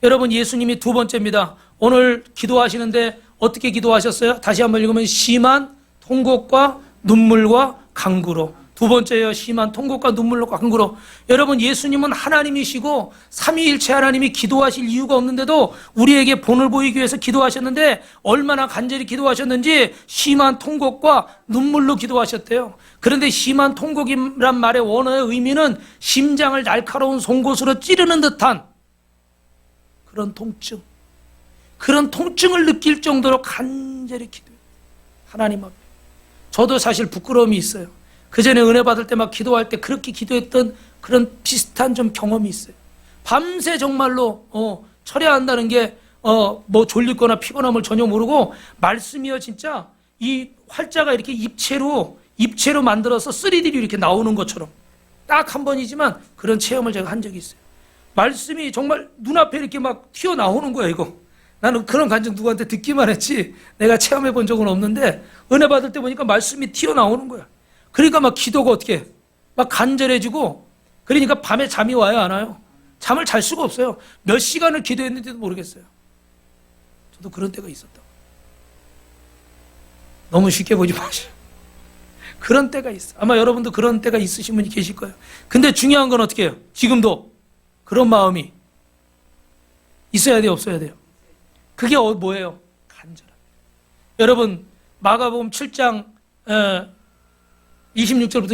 여러분 예수님이 두 번째입니다. 오늘 기도하시는데 어떻게 기도하셨어요? 다시 한번 읽으면 심한 통곡과 눈물과 간구로. 두 번째요. 심한 통곡과 눈물과 간구로. 여러분 예수님은 하나님이시고 삼위일체 하나님이 기도하실 이유가 없는데도 우리에게 본을 보이기 위해서 기도하셨는데 얼마나 간절히 기도하셨는지 심한 통곡과 눈물로 기도하셨대요. 그런데 심한 통곡이란 말의 원어의 의미는 심장을 날카로운 송곳으로 찌르는 듯한 그런 통증, 그런 통증을 느낄 정도로 간절히 기도해요. 하나님 앞에. 저도 사실 부끄러움이 있어요. 그 전에 은혜 받을 때 막 기도할 때 그렇게 기도했던 그런 비슷한 좀 경험이 있어요. 밤새 정말로 철야한다는 게 뭐 졸리거나 피곤함을 전혀 모르고 말씀이요 진짜 이 활자가 이렇게 입체로 만들어서 3D로 이렇게 나오는 것처럼 딱 한 번이지만 그런 체험을 제가 한 적이 있어요. 말씀이 정말 눈앞에 이렇게 막 튀어나오는 거야 이거. 나는 그런 감정 누구한테 듣기만 했지 내가 체험해 본 적은 없는데 은혜 받을 때 보니까 말씀이 튀어나오는 거야. 그러니까 막 기도가 어떻게 막 간절해지고 그러니까 밤에 잠이 와요 안 와요? 잠을 잘 수가 없어요. 몇 시간을 기도했는지도 모르겠어요. 저도 그런 때가 있었다. 너무 쉽게 보지 마시오. 그런 때가 있어. 아마 여러분도 그런 때가 있으신 분이 계실 거예요. 근데 중요한 건 어떻게 해요? 지금도 그런 마음이 있어야 돼요? 없어야 돼요? 그게 뭐예요? 간절함. 여러분 마가복음 7장 26절부터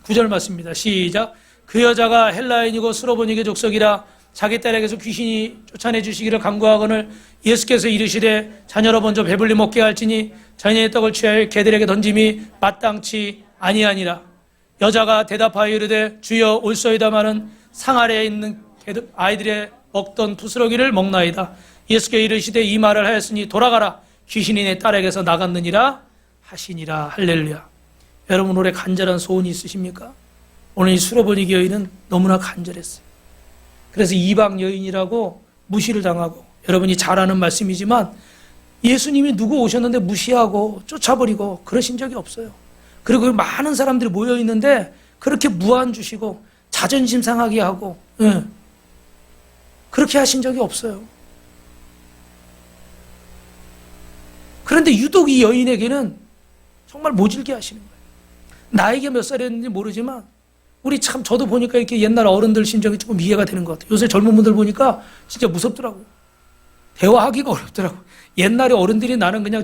29절 말씀입니다. 시작. 그 여자가 헬라인이고 스로보니게 족속이라 자기 딸에게서 귀신이 쫓아내 주시기를 간구하거늘 예수께서 이르시되 자녀로 먼저 배불리 먹게 할지니 자녀의 떡을 취하여 개들에게 던짐이 마땅치 아니하니라. 여자가 대답하여 이르되 주여 올소이다마는 상 아래에 있는 아이들의 먹던 부스러기를 먹나이다. 예수께 이르시되 이 말을 하였으니 돌아가라 귀신이 내 딸에게서 나갔느니라 하시니라. 할렐루야. 여러분 올해 간절한 소원이 있으십니까? 오늘 이 수로보니 여인은 너무나 간절했어요. 그래서 이방 여인이라고 무시를 당하고 여러분이 잘 아는 말씀이지만 예수님이 누구 오셨는데 무시하고 쫓아버리고 그러신 적이 없어요. 그리고 많은 사람들이 모여있는데 그렇게 무안 주시고 자존심 상하게 하고 그렇게 하신 적이 없어요. 그런데 유독 이 여인에게는 정말 모질게 하시는 거예요. 나에게 몇 살이었는지 모르지만 우리 참 저도 보니까 이렇게 옛날 어른들 심정이 조금 이해가 되는 것 같아요. 요새 젊은 분들 보니까 진짜 무섭더라고요. 대화하기가 어렵더라고요. 옛날에 어른들이 나는 그냥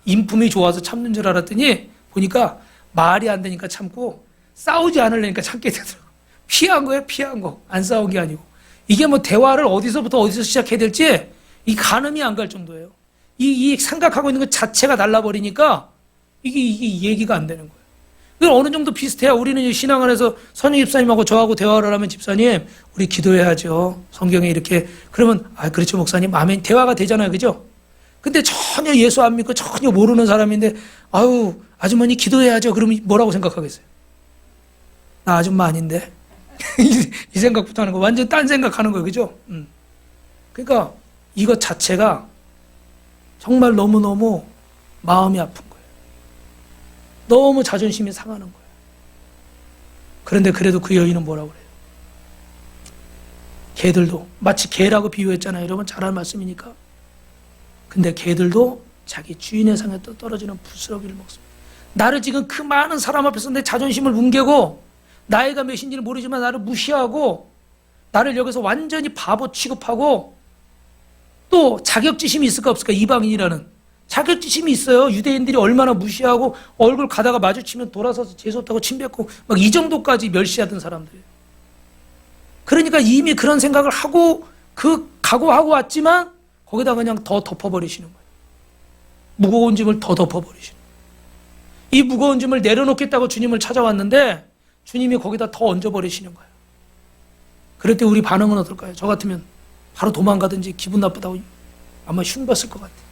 인품이 좋아서 참는 줄 알았더니 보니까 말이 안 되니까 참고 싸우지 않으려니까 참게 되더라고요. 피한 거예요, 피한 거. 안 싸운 게 아니고. 이게 뭐 대화를 어디서부터 어디서 시작해야 될지 이 가늠이 안 갈 정도예요. 이 생각하고 있는 것 자체가 달라버리니까 이게 얘기가 안 되는 거예요. 어느 정도 비슷해요. 우리는 신앙 안에서 선임 집사님하고 저하고 대화를 하면 집사님 우리 기도해야죠. 성경에 이렇게 그러면 그렇죠 목사님 아멘 대화가 되잖아요. 그죠? 근데 전혀 예수 안 믿고 전혀 모르는 사람인데 아주머니 기도해야죠. 그러면 뭐라고 생각하겠어요? 나 아줌마 아닌데 이 생각부터 하는 거 완전 딴 생각하는 거예요, 그죠? 그러니까 이것 자체가 정말 너무너무 마음이 아픈 거예요. 너무 자존심이 상하는 거예요. 그런데 그래도 그 여인은 뭐라고 그래요? 개들도, 마치 개라고 비유했잖아요. 여러분 잘 아는 말씀이니까. 근데 개들도 자기 주인의 상에 떨어지는 부스러기를 먹습니다. 나를 지금 그 많은 사람 앞에서 내 자존심을 뭉개고 나이가 몇인지는 모르지만 나를 무시하고 나를 여기서 완전히 바보 취급하고 또 자격지심이 있을까 없을까? 이방인이라는 자격지심이 있어요. 유대인들이 얼마나 무시하고 얼굴 가다가 마주치면 돌아서서 재수없다고 침뱉고 막 이 정도까지 멸시하던 사람들이에요. 그러니까 이미 그런 생각을 하고 각오하고 왔지만 거기다 그냥 더 덮어버리시는 거예요. 무거운 짐을 더 덮어버리시는 거예요. 이 무거운 짐을 내려놓겠다고 주님을 찾아왔는데 주님이 거기다 더 얹어버리시는 거예요. 그럴 때 우리 반응은 어떨까요? 저 같으면 바로 도망가든지 기분 나쁘다고 아마 흉봤을 것 같아요.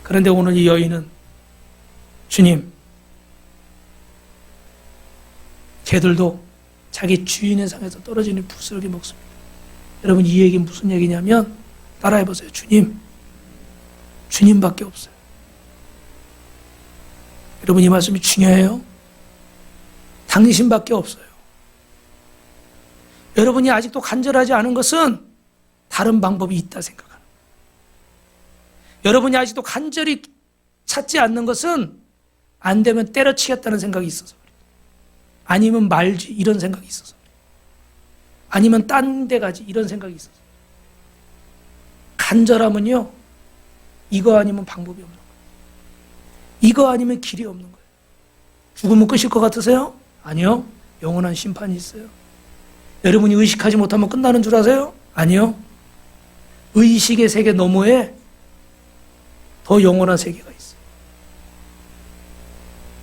그런데 오늘 이 여인은 주님, 개들도 자기 주인의 상에서 떨어지는 부스러기 먹습니다. 여러분 이 얘기는 무슨 얘기냐면 따라해보세요. 주님밖에 없어요. 여러분 이 말씀이 중요해요. 당신밖에 없어요. 여러분이 아직도 간절하지 않은 것은 다른 방법이 있다 생각하는 거예요. 여러분이 아직도 간절히 찾지 않는 것은 안 되면 때려치겠다는 생각이 있어서 그래요. 아니면 말지 이런 생각이 있어서 그래요. 아니면 딴 데 가지 이런 생각이 있어서 그래요. 간절함은요 이거 아니면 방법이 없는 거예요. 이거 아니면 길이 없는 거예요. 죽으면 끝일 것 같으세요? 아니요. 영원한 심판이 있어요. 여러분이 의식하지 못하면 끝나는 줄 아세요? 아니요. 의식의 세계 너머에 더 영원한 세계가 있어요.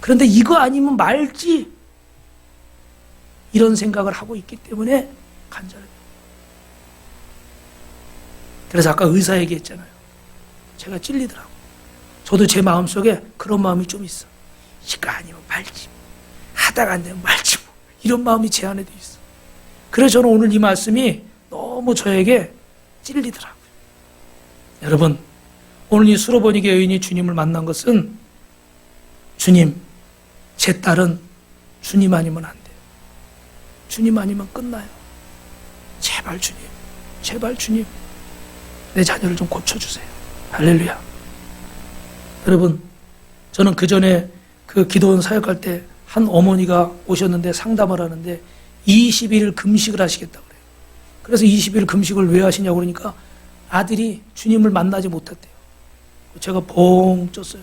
그런데 이거 아니면 말지 이런 생각을 하고 있기 때문에 간절해요. 그래서 아까 의사 얘기했잖아요. 제가 찔리더라고요. 저도 제 마음속에 그런 마음이 좀 있어. 이거 아니면 말지. 하다가 안 되면 말지. 이런 마음이 제 안에도 있어. 그래서 저는 오늘 이 말씀이 너무 저에게 찔리더라고요. 여러분, 오늘 이 수로보니게 여인이 주님을 만난 것은 주님, 제 딸은 주님 아니면 안 돼요. 주님 아니면 끝나요. 제발 주님, 제발 주님, 내 자녀를 좀 고쳐주세요. 할렐루야. 여러분, 저는 그 전에 그 기도원 사역할 때 한 어머니가 오셨는데 상담을 하는데 20일 금식을 하시겠다고 그래요. 그래서 20일 금식을 왜 하시냐고 그러니까 아들이 주님을 만나지 못했대요. 제가 벙 쪘어요.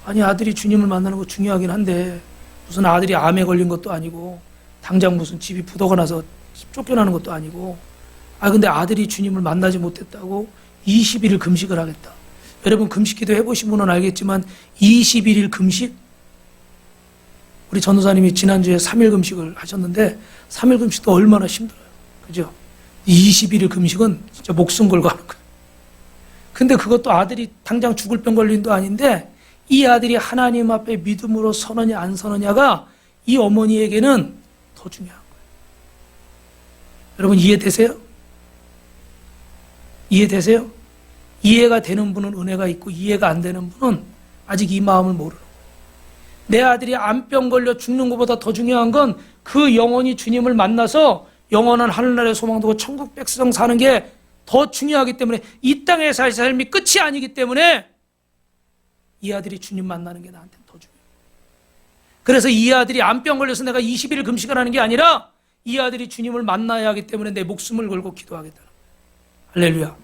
아니 아들이 주님을 만나는 거 중요하긴 한데 무슨 아들이 암에 걸린 것도 아니고 당장 무슨 집이 부도가 나서 쫓겨나는 것도 아니고 근데 아들이 주님을 만나지 못했다고 21일 금식을 하겠다. 여러분 금식기도 해보신 분은 알겠지만 21일 금식 우리 전도사님이 지난주에 3일 금식을 하셨는데 3일 금식도 얼마나 힘들어요. 그죠? 21일 금식은 진짜 목숨 걸고 하는 거예요. 근데 그것도 아들이 당장 죽을 병 걸린 도 아닌데 이 아들이 하나님 앞에 믿음으로 서느냐 안 서느냐가 이 어머니에게는 더 중요한 거예요. 여러분 이해되세요? 이해되세요? 이해가 되는 분은 은혜가 있고 이해가 안 되는 분은 아직 이 마음을 모르는 거예요. 내 아들이 암병 걸려 죽는 것보다 더 중요한 건 그 영혼이 주님을 만나서 영원한 하늘나라의 소망 두고 천국 백성 사는 게 더 중요하기 때문에 이 땅의 삶이 끝이 아니기 때문에 이 아들이 주님 만나는 게 나한테는 더 중요해요. 그래서 이 아들이 암병 걸려서 내가 20일 금식을 하는 게 아니라 이 아들이 주님을 만나야 하기 때문에 내 목숨을 걸고 기도하겠다는 거예요. 할렐루야.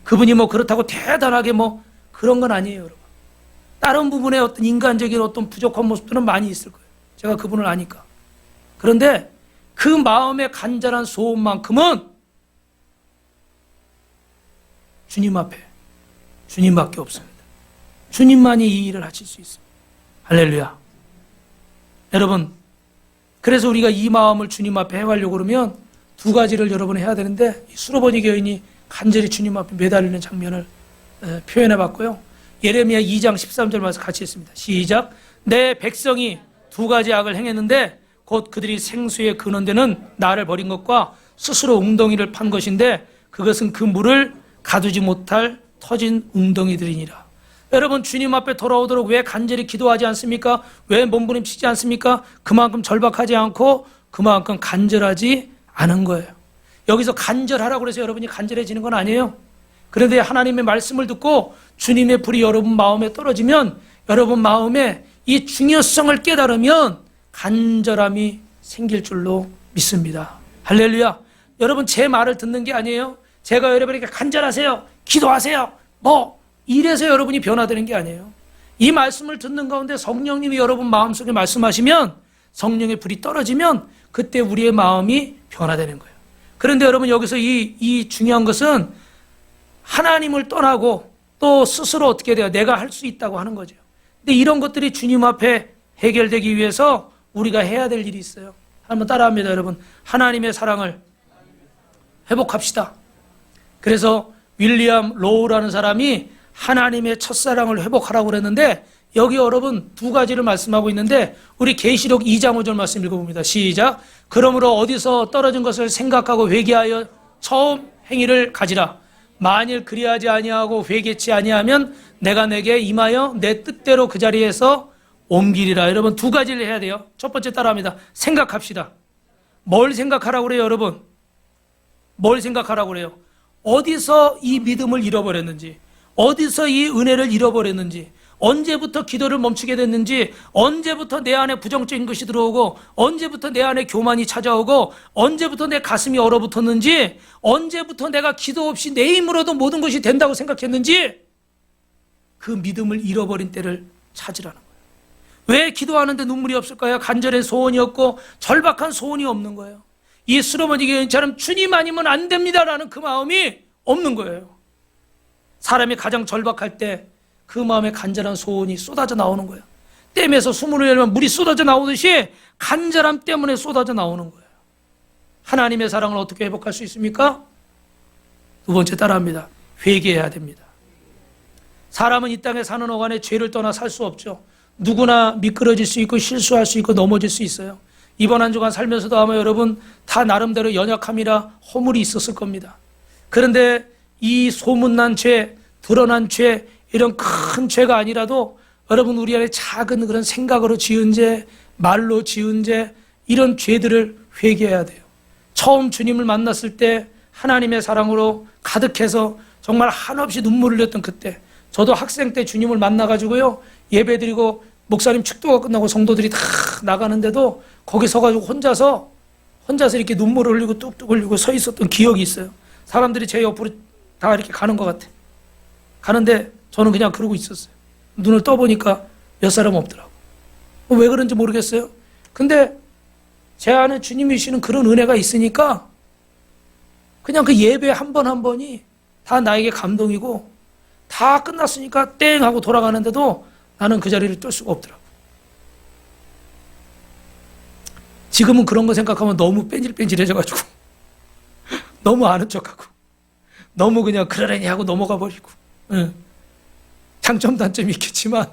그분이 뭐 그렇다고 대단하게 뭐 그런 건 아니에요, 여러분. 다른 부분에 어떤 인간적인 어떤 부족한 모습들은 많이 있을 거예요. 제가 그분을 아니까. 그런데 그 마음의 간절한 소원만큼은 주님 앞에 주님밖에 없습니다. 주님만이 이 일을 하실 수 있습니다. 할렐루야. 여러분, 그래서 우리가 이 마음을 주님 앞에 해가려고 그러면 두 가지를 여러분 해야 되는데 수로보니 여인이 간절히 주님 앞에 매달리는 장면을 표현해 봤고요. 예레미야 2장 13절 말씀 같이 했습니다. 시작. 내 백성이 두 가지 악을 행했는데 곧 그들이 생수의 근원되는 나를 버린 것과 스스로 웅덩이를 판 것인데 그것은 그 물을 가두지 못할 터진 웅덩이들이니라. 여러분, 주님 앞에 돌아오도록 왜 간절히 기도하지 않습니까? 왜 몸부림치지 않습니까? 그만큼 절박하지 않고 그만큼 간절하지 않은 거예요. 여기서 간절하라고 해서 여러분이 간절해지는 건 아니에요. 그런데 하나님의 말씀을 듣고 주님의 불이 여러분 마음에 떨어지면, 여러분 마음에 이 중요성을 깨달으면 간절함이 생길 줄로 믿습니다. 할렐루야. 여러분, 제 말을 듣는 게 아니에요. 제가 여러분에게 간절하세요, 기도하세요, 이래서 여러분이 변화되는 게 아니에요. 이 말씀을 듣는 가운데 성령님이 여러분 마음속에 말씀하시면, 성령의 불이 떨어지면 그때 우리의 마음이 변화되는 거예요. 그런데 여러분, 여기서 이 중요한 것은 하나님을 떠나고 또 스스로 어떻게 돼요? 내가 할 수 있다고 하는 거죠. 근데 이런 것들이 주님 앞에 해결되기 위해서 우리가 해야 될 일이 있어요. 한번 따라합니다, 여러분. 하나님의 사랑을 회복합시다. 그래서 윌리엄 로우라는 사람이 하나님의 첫사랑을 회복하라고 그랬는데, 여기 여러분 두 가지를 말씀하고 있는데, 우리 계시록 2장 5절 말씀 읽어봅니다. 시작. 그러므로 어디서 떨어진 것을 생각하고 회개하여 처음 행위를 가지라. 만일 그리하지 아니하고 회개치 아니하면 내가 내게 임하여 내 뜻대로 그 자리에서 옮기리라. 여러분, 두 가지를 해야 돼요. 첫 번째 따라합니다. 생각합시다. 뭘 생각하라고 그래요, 여러분? 뭘 생각하라고 그래요? 어디서 이 믿음을 잃어버렸는지, 어디서 이 은혜를 잃어버렸는지, 언제부터 기도를 멈추게 됐는지, 언제부터 내 안에 부정적인 것이 들어오고, 언제부터 내 안에 교만이 찾아오고, 언제부터 내 가슴이 얼어붙었는지, 언제부터 내가 기도 없이 내 힘으로도 모든 것이 된다고 생각했는지, 그 믿음을 잃어버린 때를 찾으라는 거예요. 왜 기도하는데 눈물이 없을까요? 간절한 소원이 없고 절박한 소원이 없는 거예요. 이 수로머니 교인처럼 주님 아니면 안 됩니다라는 그 마음이 없는 거예요. 사람이 가장 절박할 때 그 마음에 간절한 소원이 쏟아져 나오는 거예요. 댐에서 수문을 열면 물이 쏟아져 나오듯이 간절함 때문에 쏟아져 나오는 거예요. 하나님의 사랑을 어떻게 회복할 수 있습니까? 두 번째 따라합니다. 회개해야 됩니다. 사람은 이 땅에 사는 동안에 죄를 떠나 살 수 없죠. 누구나 미끄러질 수 있고 실수할 수 있고 넘어질 수 있어요. 이번 한 주간 살면서도 아마 여러분 다 나름대로 연약함이나 허물이 있었을 겁니다. 그런데 이 소문난 죄, 드러난 죄, 이런 큰 죄가 아니라도 여러분 우리 안에 작은 그런 생각으로 지은 죄, 말로 지은 죄, 이런 죄들을 회개해야 돼요. 처음 주님을 만났을 때 하나님의 사랑으로 가득해서 정말 한없이 눈물을 흘렸던 그때, 저도 학생 때 주님을 만나가지고요, 예배드리고 목사님 축도가 끝나고 성도들이 다 나가는데도 거기 서가지고 혼자서 이렇게 눈물을 흘리고 뚝뚝 흘리고 서 있었던 기억이 있어요. 사람들이 제 옆으로 다 이렇게 가는 것 같아. 가는데 저는 그냥 그러고 있었어요. 눈을 떠보니까 몇 사람 없더라고. 왜 그런지 모르겠어요. 근데 제 안에 주님이 주시는 그런 은혜가 있으니까 그냥 그 예배 한 번 한 번이 다 나에게 감동이고, 다 끝났으니까 땡 하고 돌아가는데도 나는 그 자리를 뜰 수가 없더라고. 지금은 그런 거 생각하면 너무 뺀질뺀질해져가지고 너무 아는 척하고 너무 그냥 그러려니 하고 넘어가 버리고, 장점 단점이 있겠지만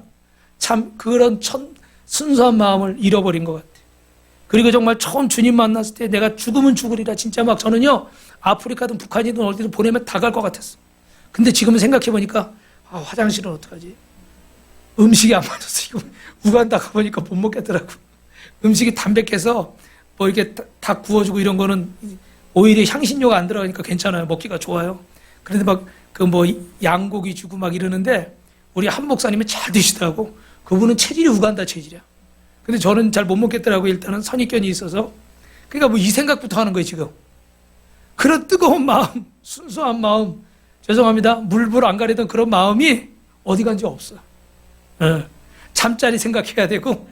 참 그런 순수한 마음을 잃어버린 것 같아요. 그리고 정말 처음 주님 만났을 때 내가 죽으면 죽으리라, 진짜 막 저는요 아프리카든 북한이든 어디든 보내면 다 갈 것 같았어. 근데 지금은 생각해보니까 화장실은 어떡하지? 음식이 안 맞아서 이거 우간다 가보니까 못 먹겠더라고. 음식이 담백해서 뭐 이렇게 다 구워주고 이런 거는 오히려 향신료가 안 들어가니까 괜찮아요. 먹기가 좋아요. 그런데 막 그 뭐 양고기 주고 막 이러는데 우리 한 목사님이 잘 드시더라고. 그분은 체질이 우간다 체질이야. 근데 저는 잘 못 먹겠더라고. 일단은 선입견이 있어서. 그러니까 뭐 이 생각부터 하는 거예요 지금. 그런 뜨거운 마음, 순수한 마음, 죄송합니다, 물불 안 가리던 그런 마음이 어디 간지 없어. 잠자리 생각해야 되고,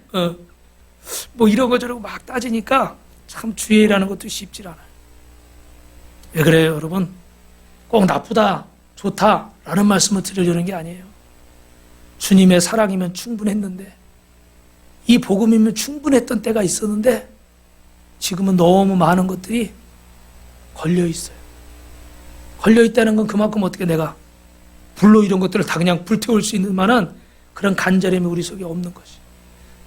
뭐 이런 거 저런 거 막 따지니까 참 주의라는 것도 쉽지 않아요. 왜 그래요, 여러분? 꼭 나쁘다, 좋다라는 말씀을 드리려는 게 아니에요. 주님의 사랑이면 충분했는데, 이 복음이면 충분했던 때가 있었는데, 지금은 너무 많은 것들이 걸려 있어요. 걸려 있다는 건 그만큼 어떻게 내가 불로 이런 것들을 다 그냥 불태울 수 있는 만한 그런 간절함이 우리 속에 없는 것이.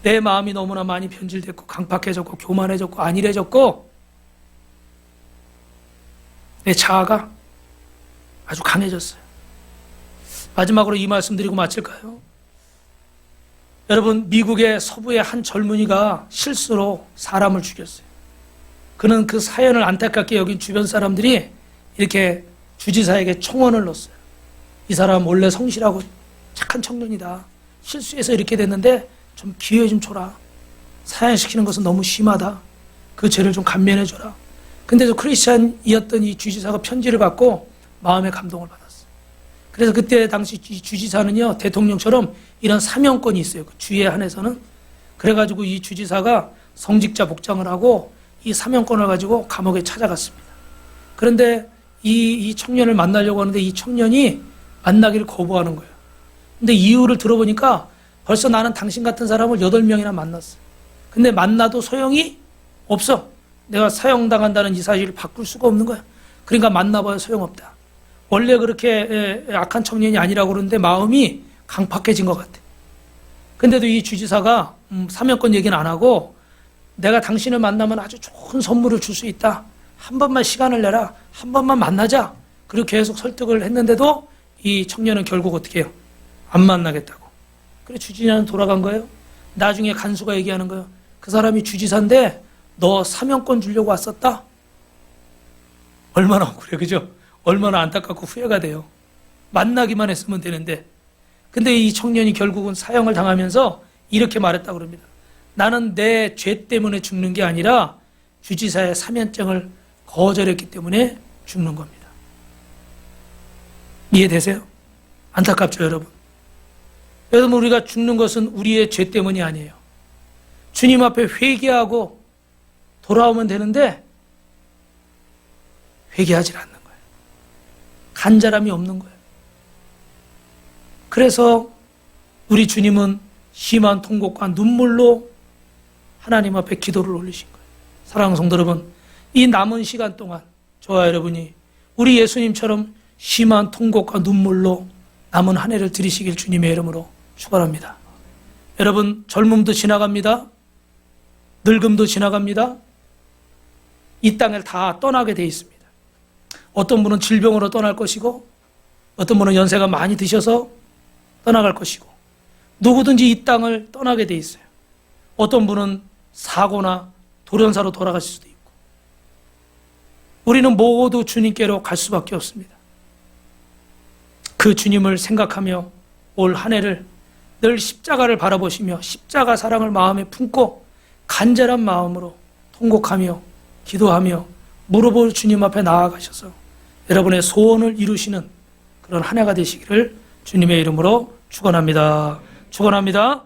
내 마음이 너무나 많이 변질됐고 강팍해졌고 교만해졌고 안일해졌고 내 자아가 아주 강해졌어요. 마지막으로 이 말씀 드리고 마칠까요? 여러분, 미국의 서부의 한 젊은이가 실수로 사람을 죽였어요. 그는 그 사연을 안타깝게 여긴 주변 사람들이 이렇게 주지사에게 청원을 넣었어요. 이 사람 원래 성실하고 착한 청년이다. 실수해서 이렇게 됐는데 좀 기회 좀 줘라. 사형시키는 것은 너무 심하다. 그 죄를 좀 감면해줘라. 근데도 크리스찬이었던 이 주지사가 편지를 받고 마음의 감동을 받았어요. 그래서 그때 당시 이 주지사는요, 대통령처럼 이런 사명권이 있어요. 그 주에 한해서는. 그래가지고 이 주지사가 성직자 복장을 하고 이 사명권을 가지고 감옥에 찾아갔습니다. 그런데 이 청년을 만나려고 하는데 이 청년이 만나기를 거부하는 거예요. 근데 이유를 들어보니까 벌써 나는 당신 같은 사람을 8명이나 만났어. 근데 만나도 소용이 없어. 내가 사형당한다는 이 사실을 바꿀 수가 없는 거야. 그러니까 만나봐야 소용없다. 원래 그렇게 악한 청년이 아니라고 그러는데 마음이 강팍해진 것 같아. 근데도 이 주지사가 사명권 얘기는 안 하고 내가 당신을 만나면 아주 좋은 선물을 줄 수 있다. 한 번만 시간을 내라. 한 번만 만나자. 그리고 계속 설득을 했는데도 이 청년은 결국 어떻게 해요? 안 만나겠다고. 그래 주지사는 돌아간 거예요. 나중에 간수가 얘기하는 거예요. 그 사람이 주지사인데 너 사명권 주려고 왔었다? 얼마나 억울해, 그죠? 얼마나 안타깝고 후회가 돼요. 만나기만 했으면 되는데. 근데 이 청년이 결국은 사형을 당하면서 이렇게 말했다고 그럽니다. 나는 내 죄 때문에 죽는 게 아니라 주지사의 사면증을 거절했기 때문에 죽는 겁니다. 이해되세요? 안타깝죠, 여러분? 여러분, 우리가 죽는 것은 우리의 죄 때문이 아니에요. 주님 앞에 회개하고 돌아오면 되는데 회개하지 않는 거예요. 간절함이 없는 거예요. 그래서 우리 주님은 심한 통곡과 눈물로 하나님 앞에 기도를 올리신 거예요. 사랑하는 성도 여러분, 이 남은 시간 동안 저와 여러분이 우리 예수님처럼 심한 통곡과 눈물로 남은 한 해를 드리시길 주님의 이름으로 축원합니다. 여러분, 젊음도 지나갑니다. 늙음도 지나갑니다. 이 땅을 다 떠나게 돼 있습니다. 어떤 분은 질병으로 떠날 것이고 어떤 분은 연세가 많이 드셔서 떠나갈 것이고 누구든지 이 땅을 떠나게 돼 있어요. 어떤 분은 사고나 돌연사로 돌아가실 수도 있고 우리는 모두 주님께로 갈 수밖에 없습니다. 그 주님을 생각하며 올 한 해를 늘 십자가를 바라보시며 십자가 사랑을 마음에 품고 간절한 마음으로 통곡하며 기도하며 무릎을 주님 앞에 나아가셔서 여러분의 소원을 이루시는 그런 한 해가 되시기를 주님의 이름으로 축원합니다. 축원합니다.